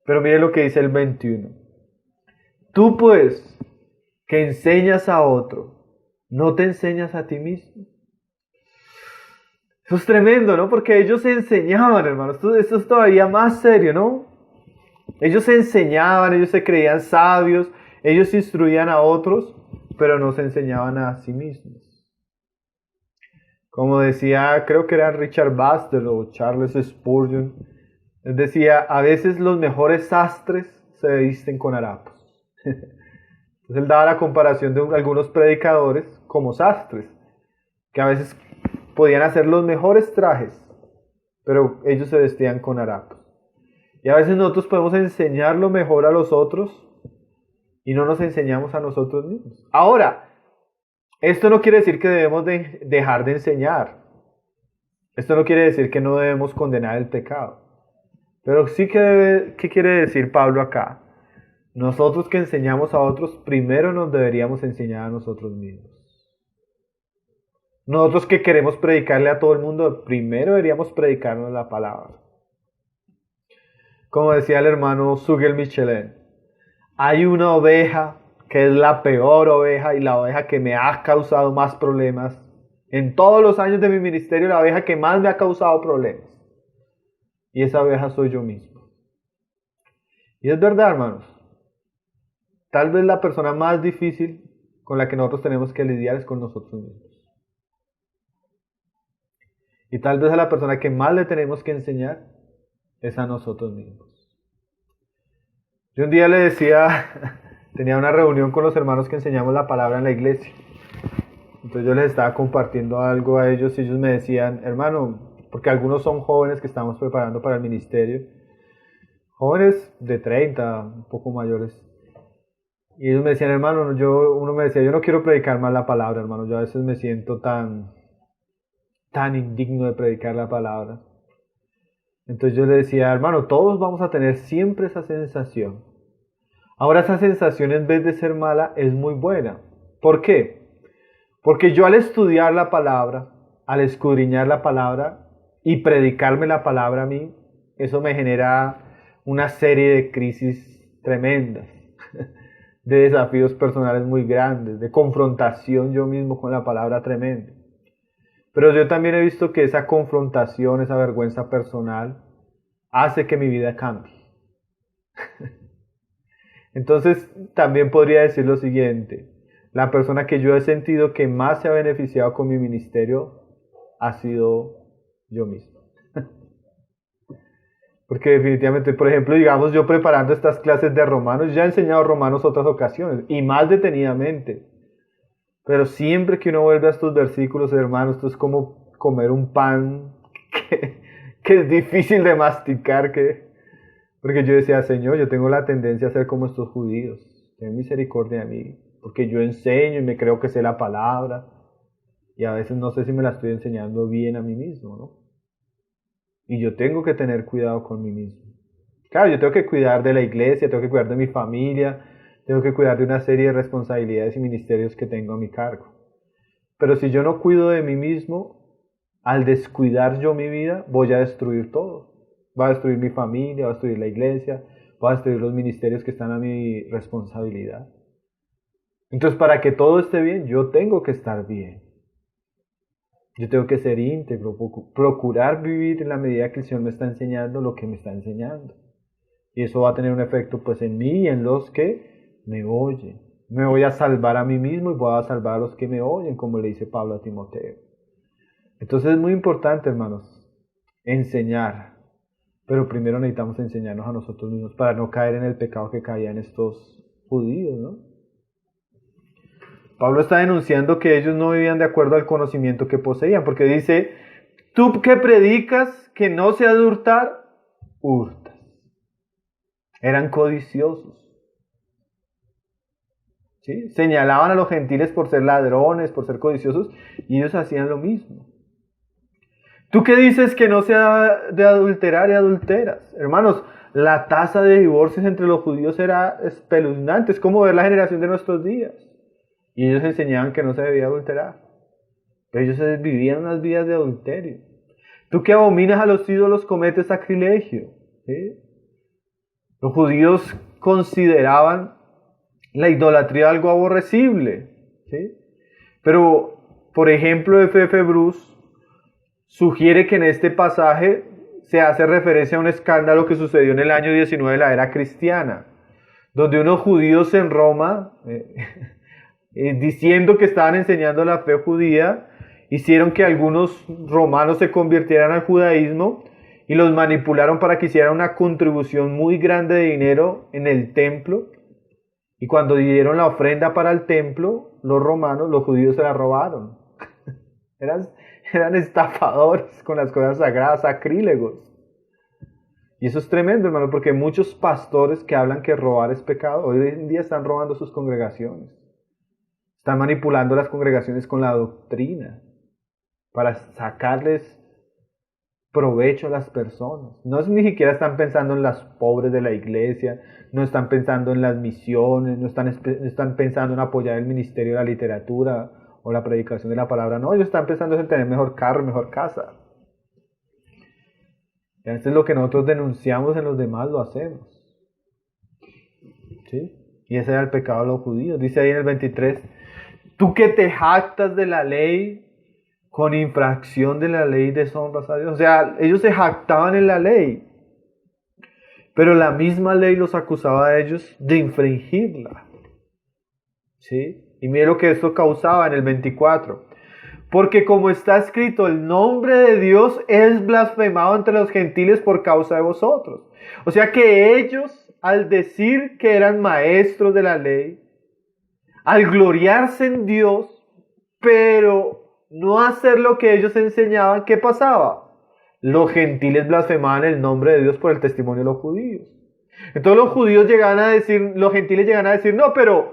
Pero mire lo que dice el 21. Tú pues, que enseñas a otro, ¿no te enseñas a ti mismo? Eso es tremendo, ¿no? Porque ellos se enseñaban, hermanos. Esto es todavía más serio, ¿no? Ellos se enseñaban, ellos se creían sabios, ellos instruían a otros, pero no se enseñaban a sí mismos. Como decía, creo que era Richard Baxter o Charles Spurgeon, él decía, a veces los mejores sastres se visten con harapos. Entonces él daba la comparación de algunos predicadores como sastres, que a veces podían hacer los mejores trajes, pero ellos se vestían con harapos. Y a veces nosotros podemos enseñar lo mejor a los otros y no nos enseñamos a nosotros mismos. Ahora, esto no quiere decir que debemos dejar de enseñar. Esto no quiere decir que no debemos condenar el pecado. Pero sí ¿qué quiere decir Pablo acá? Nosotros que enseñamos a otros, primero nos deberíamos enseñar a nosotros mismos. Nosotros que queremos predicarle a todo el mundo, primero deberíamos predicarnos la palabra. Como decía el hermano Sugel Michelin, hay una oveja que es la peor oveja y la oveja que me ha causado más problemas. En todos los años de mi ministerio, la oveja que más me ha causado problemas. Y esa oveja soy yo mismo. Y es verdad, hermanos. Tal vez la persona más difícil con la que nosotros tenemos que lidiar es con nosotros mismos. Y tal vez a la persona que más le tenemos que enseñar es a nosotros mismos. Yo un día le decía, tenía una reunión con los hermanos que enseñamos la palabra en la iglesia. Entonces yo les estaba compartiendo algo a ellos y ellos me decían, hermano, porque algunos son jóvenes que estamos preparando para el ministerio, jóvenes de 30, un poco mayores. Y ellos me decían, hermano, uno me decía, yo no quiero predicar más la palabra, hermano, yo a veces me siento tan indigno de predicar la palabra. Entonces yo le decía, hermano, todos vamos a tener siempre esa sensación. Ahora esa sensación, en vez de ser mala, es muy buena. ¿Por qué? Porque yo al estudiar la palabra, al escudriñar la palabra y predicarme la palabra a mí, eso me genera una serie de crisis tremendas, de desafíos personales muy grandes, de confrontación yo mismo con la palabra tremenda. Pero yo también he visto que esa confrontación, esa vergüenza personal, hace que mi vida cambie. Entonces, también podría decir lo siguiente. La persona que yo he sentido que más se ha beneficiado con mi ministerio ha sido yo mismo. Porque definitivamente, por ejemplo, digamos, yo preparando estas clases de Romanos, ya he enseñado Romanos otras ocasiones, y más detenidamente. Pero siempre que uno vuelve a estos versículos, hermanos, esto es como comer un pan que es difícil de masticar. Porque yo decía, Señor, yo tengo la tendencia a ser como estos judíos. Ten misericordia de mí. Porque yo enseño y me creo que sé la palabra. Y a veces no sé si me la estoy enseñando bien a mí mismo, ¿no? Y yo tengo que tener cuidado con mí mismo. Claro, yo tengo que cuidar de la iglesia, tengo que cuidar de mi familia, tengo que cuidar de una serie de responsabilidades y ministerios que tengo a mi cargo. Pero si yo no cuido de mí mismo, al descuidar yo mi vida, voy a destruir todo. Va a destruir mi familia, va a destruir la iglesia, va a destruir los ministerios que están a mi responsabilidad. Entonces, para que todo esté bien, yo tengo que estar bien. Yo tengo que ser íntegro, procurar vivir en la medida que el Señor me está enseñando lo que me está enseñando. Y eso va a tener un efecto pues en mí y en los que me oyen. Me voy a salvar a mí mismo y voy a salvar a los que me oyen, como le dice Pablo a Timoteo. Entonces es muy importante, hermanos, enseñar. Pero primero necesitamos enseñarnos a nosotros mismos para no caer en el pecado que caían estos judíos, ¿no? Pablo está denunciando que ellos no vivían de acuerdo al conocimiento que poseían, porque dice, tú que predicas que no se ha de hurtar, hurtas. Eran codiciosos. ¿Sí? Señalaban a los gentiles por ser ladrones, por ser codiciosos, y ellos hacían lo mismo. Tú que dices que no se ha de adulterar y adulteras. Hermanos, la tasa de divorcios entre los judíos era espeluznante, es como ver la generación de nuestros días. Y ellos enseñaban que no se debía adulterar. Pero ellos vivían unas vidas de adulterio. Tú que abominas a los ídolos cometes sacrilegio. ¿Sí? Los judíos consideraban la idolatría algo aborrecible. ¿Sí? Pero, por ejemplo, F.F. Bruce sugiere que en este pasaje se hace referencia a un escándalo que sucedió en el año 19 de la era cristiana, donde unos judíos en Roma, diciendo que estaban enseñando la fe judía, hicieron que algunos romanos se convirtieran al judaísmo y los manipularon para que hicieran una contribución muy grande de dinero en el templo. Y cuando dieron la ofrenda para el templo, los romanos, los judíos se la robaron. Eran estafadores con las cosas sagradas, sacrílegos. Y eso es tremendo, hermano, porque muchos pastores que hablan que robar es pecado, hoy en día están robando sus congregaciones. Están manipulando las congregaciones con la doctrina para sacarles provecho a las personas. No es, ni siquiera están pensando en las pobres de la iglesia, no están pensando en las misiones, no están pensando en apoyar el ministerio de la literatura o la predicación de la palabra. No, ellos están pensando en tener mejor carro, mejor casa. Y a veces lo que nosotros denunciamos en los demás lo hacemos. ¿Sí? Y ese era el pecado de los judíos. Dice ahí en el 23, tú que te jactas de la ley, con infracción de la ley deshonras a Dios. O sea, ellos se jactaban en la ley, pero la misma ley los acusaba a ellos de infringirla. ¿Sí? Y mire lo que esto causaba en el 24. Porque como está escrito, el nombre de Dios es blasfemado entre los gentiles por causa de vosotros. O sea que ellos, al decir que eran maestros de la ley, al gloriarse en Dios, pero no hacer lo que ellos enseñaban, ¿qué pasaba? Los gentiles blasfemaban el nombre de Dios por el testimonio de los judíos. Entonces los judíos llegaban a decir, los gentiles llegaban a decir, no, pero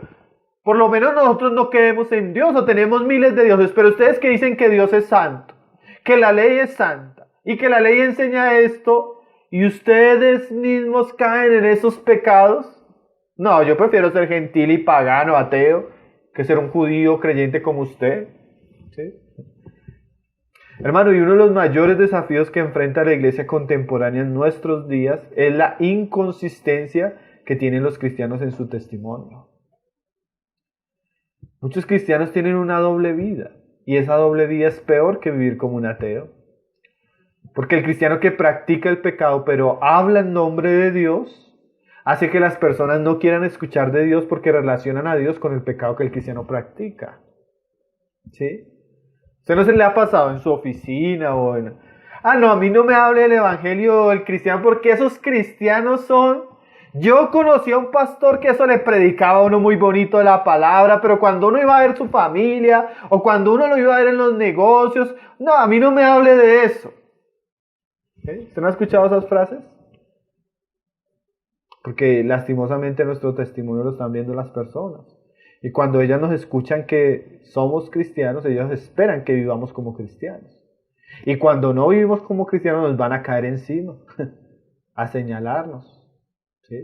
por lo menos nosotros no creemos en Dios o tenemos miles de dioses, pero ustedes que dicen que Dios es santo, que la ley es santa y que la ley enseña esto y ustedes mismos caen en esos pecados. No, yo prefiero ser gentil y pagano, ateo, que ser un judío creyente como usted. ¿Sí? Hermano, y uno de los mayores desafíos que enfrenta la iglesia contemporánea en nuestros días es la inconsistencia que tienen los cristianos en su testimonio. Muchos cristianos tienen una doble vida, y esa doble vida es peor que vivir como un ateo. Porque el cristiano que practica el pecado pero habla en nombre de Dios, hace que las personas no quieran escuchar de Dios porque relacionan a Dios con el pecado que el cristiano practica. ¿Sí? ¿Usted no se le ha pasado en su oficina o en... Ah, no, a mí no me hable del evangelio del cristiano porque esos cristianos son... Yo conocí a un pastor que eso le predicaba a uno muy bonito de la palabra, pero cuando uno iba a ver su familia o cuando uno lo iba a ver en los negocios, no, a mí no me hable de eso. ¿Sí? ¿Usted no ha escuchado esas frases? Porque lastimosamente nuestro testimonio lo están viendo las personas. Y cuando ellas nos escuchan que somos cristianos, ellos esperan que vivamos como cristianos. Y cuando no vivimos como cristianos nos van a caer encima, a señalarnos. ¿Sí?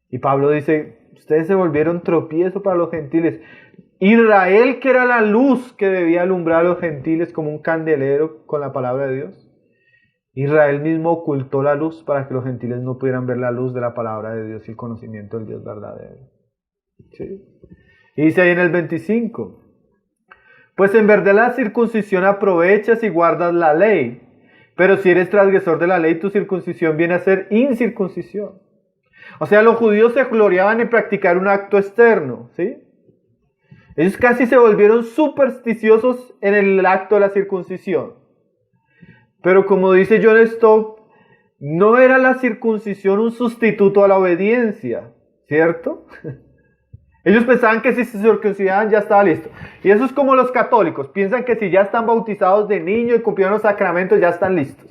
Y Pablo dice, ustedes se volvieron tropiezo para los gentiles. Israel, que era la luz que debía alumbrar a los gentiles como un candelero con la palabra de Dios. Israel mismo ocultó la luz para que los gentiles no pudieran ver la luz de la palabra de Dios y el conocimiento del Dios verdadero. ¿Sí? Y dice ahí en el 25, pues en verdad la circuncisión aprovechas y guardas la ley, pero si eres transgresor de la ley, tu circuncisión viene a ser incircuncisión. O sea, los judíos se gloriaban en practicar un acto externo, ¿sí? Ellos casi se volvieron supersticiosos en el acto de la circuncisión. Pero como dice John Stott, no era la circuncisión un sustituto a la obediencia, ¿cierto? Ellos pensaban que si se circuncidaban ya estaba listo. Y eso es como los católicos, piensan que si ya están bautizados de niño y cumplieron los sacramentos ya están listos.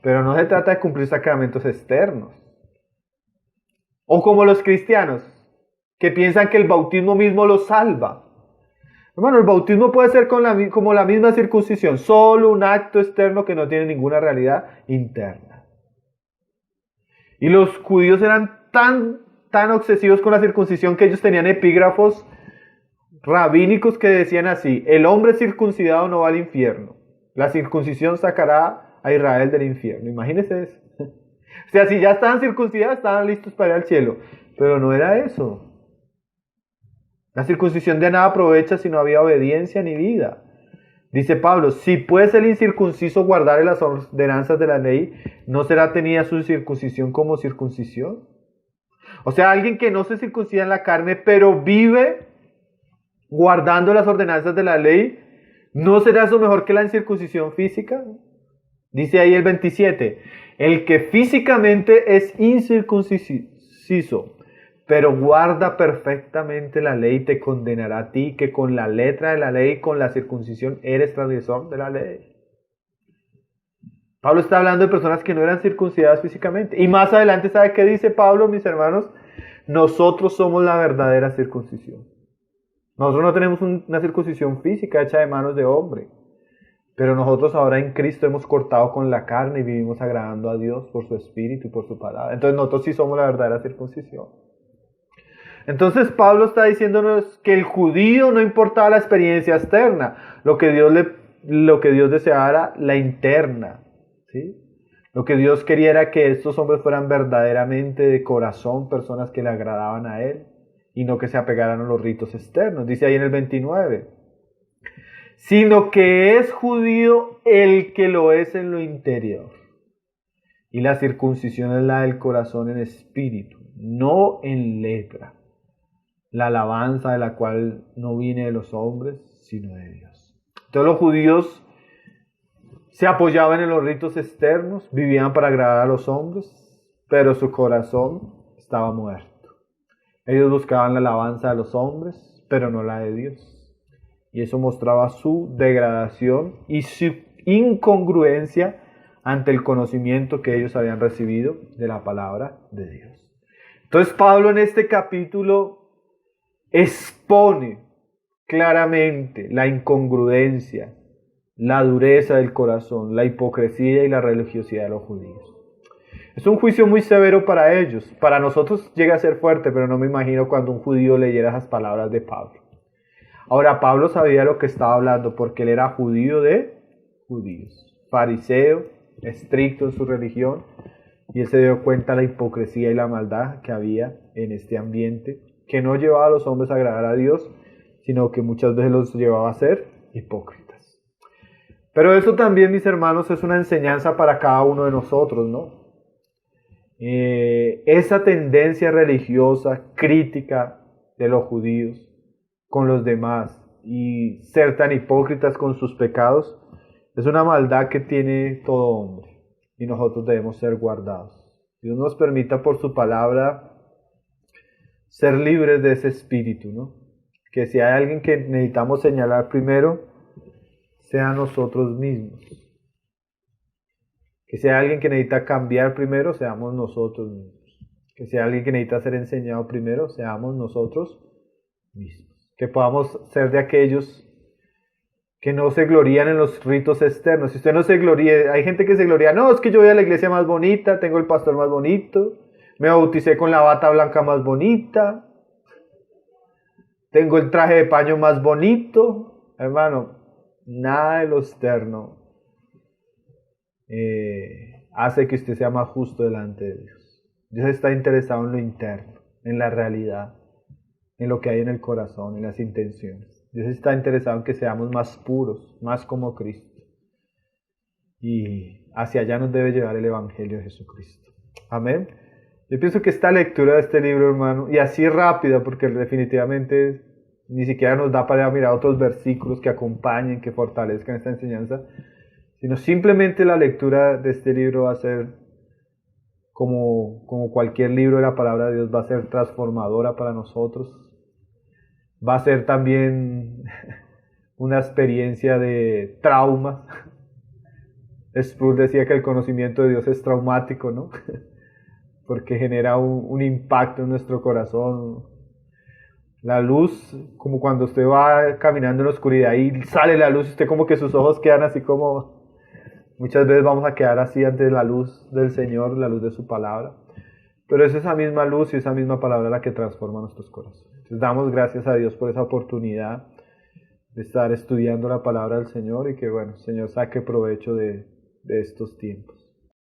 Pero no se trata de cumplir sacramentos externos. O como los cristianos, que piensan que el bautismo mismo los salva. Hermano, el bautismo puede ser como la misma circuncisión, solo un acto externo que no tiene ninguna realidad interna. Y los judíos eran tan obsesivos con la circuncisión que ellos tenían epígrafos rabínicos que decían así: el hombre circuncidado no va al infierno, la circuncisión sacará a Israel del infierno. Imagínense eso. O sea, si ya estaban circuncidados, estaban listos para ir al cielo. Pero no era eso. La circuncisión de nada aprovecha si no había obediencia ni vida. Dice Pablo, si pues el incircunciso guardare las ordenanzas de la ley, ¿no será tenida su circuncisión como circuncisión? O sea, alguien que no se circuncida en la carne, pero vive guardando las ordenanzas de la ley, ¿no será eso mejor que la incircuncisión física? Dice ahí el 27, el que físicamente es incircunciso, pero guarda perfectamente la ley, te condenará a ti, que con la letra de la ley, con la circuncisión, eres transgresor de la ley. Pablo está hablando de personas que no eran circuncidadas físicamente. Y más adelante, ¿sabe qué dice Pablo, mis hermanos? Nosotros somos la verdadera circuncisión. Nosotros no tenemos una circuncisión física hecha de manos de hombre, Pero nosotros ahora en Cristo hemos cortado con la carne y vivimos agradando a Dios por su Espíritu y por su palabra. Entonces nosotros sí somos la verdadera circuncisión. Entonces Pablo está diciéndonos que el judío no importaba la experiencia externa, lo que Dios deseaba era la interna, ¿sí? Lo que Dios quería era que estos hombres fueran verdaderamente de corazón personas que le agradaban a Él y no que se apegaran a los ritos externos. Dice ahí en el 29, sino que es judío el que lo es en lo interior. Y la circuncisión es la del corazón en espíritu, no en letra. La alabanza de la cual no viene de los hombres, sino de Dios. Entonces los judíos se apoyaban en los ritos externos, vivían para agradar a los hombres, pero su corazón estaba muerto. Ellos buscaban la alabanza de los hombres, pero no la de Dios. Y eso mostraba su degradación y su incongruencia ante el conocimiento que ellos habían recibido de la palabra de Dios. Entonces Pablo en este capítulo expone claramente la incongruencia, la dureza del corazón, la hipocresía y la religiosidad de los judíos. Es un juicio muy severo para ellos. Para nosotros llega a ser fuerte, pero no me imagino cuando un judío leyera esas palabras de Pablo. Ahora, Pablo sabía lo que estaba hablando porque él era judío de judíos, fariseo, estricto en su religión, y él se dio cuenta de la hipocresía y la maldad que había en este ambiente, que no llevaba a los hombres a agradar a Dios, sino que muchas veces los llevaba a ser hipócritas. Pero eso también, mis hermanos, es una enseñanza para cada uno de nosotros, ¿no? Esa tendencia religiosa, crítica de los judíos con los demás y ser tan hipócritas con sus pecados, es una maldad que tiene todo hombre y nosotros debemos ser guardados. Dios nos permita por su palabra ser libres de ese espíritu, ¿no? Que si hay alguien que necesitamos señalar primero, sea nosotros mismos. Que si hay alguien que necesita cambiar primero, seamos nosotros mismos. Que si hay alguien que necesita ser enseñado primero, seamos nosotros mismos. Que podamos ser de aquellos que no se glorían en los ritos externos. Si usted no se gloría, hay gente que se gloria, no, es que yo voy a la iglesia más bonita, tengo el pastor más bonito, me bauticé con la bata blanca más bonita, tengo el traje de paño más bonito. Hermano, nada de lo externo hace que usted sea más justo delante de Dios. Dios está interesado en lo interno, en la realidad, en lo que hay en el corazón, en las intenciones. Dios está interesado en que seamos más puros, más como Cristo. Y hacia allá nos debe llevar el Evangelio de Jesucristo. Amén. Yo pienso que esta lectura de este libro, hermano, y así rápida, porque definitivamente ni siquiera nos da para mirar otros versículos que acompañen, que fortalezcan esta enseñanza, sino simplemente la lectura de este libro va a ser como cualquier libro de la palabra de Dios, va a ser transformadora para nosotros. Va a ser también una experiencia de trauma. Sproul decía que el conocimiento de Dios es traumático, ¿no? Porque genera un impacto en nuestro corazón. La luz, como cuando usted va caminando en la oscuridad y sale la luz, usted como que sus ojos quedan así como... Muchas veces vamos a quedar así ante la luz del Señor, la luz de su palabra. Pero es esa misma luz y esa misma palabra la que transforma nuestros corazones. Entonces damos gracias a Dios por esa oportunidad de estar estudiando la palabra del Señor y que, bueno, el Señor saque provecho de estos tiempos.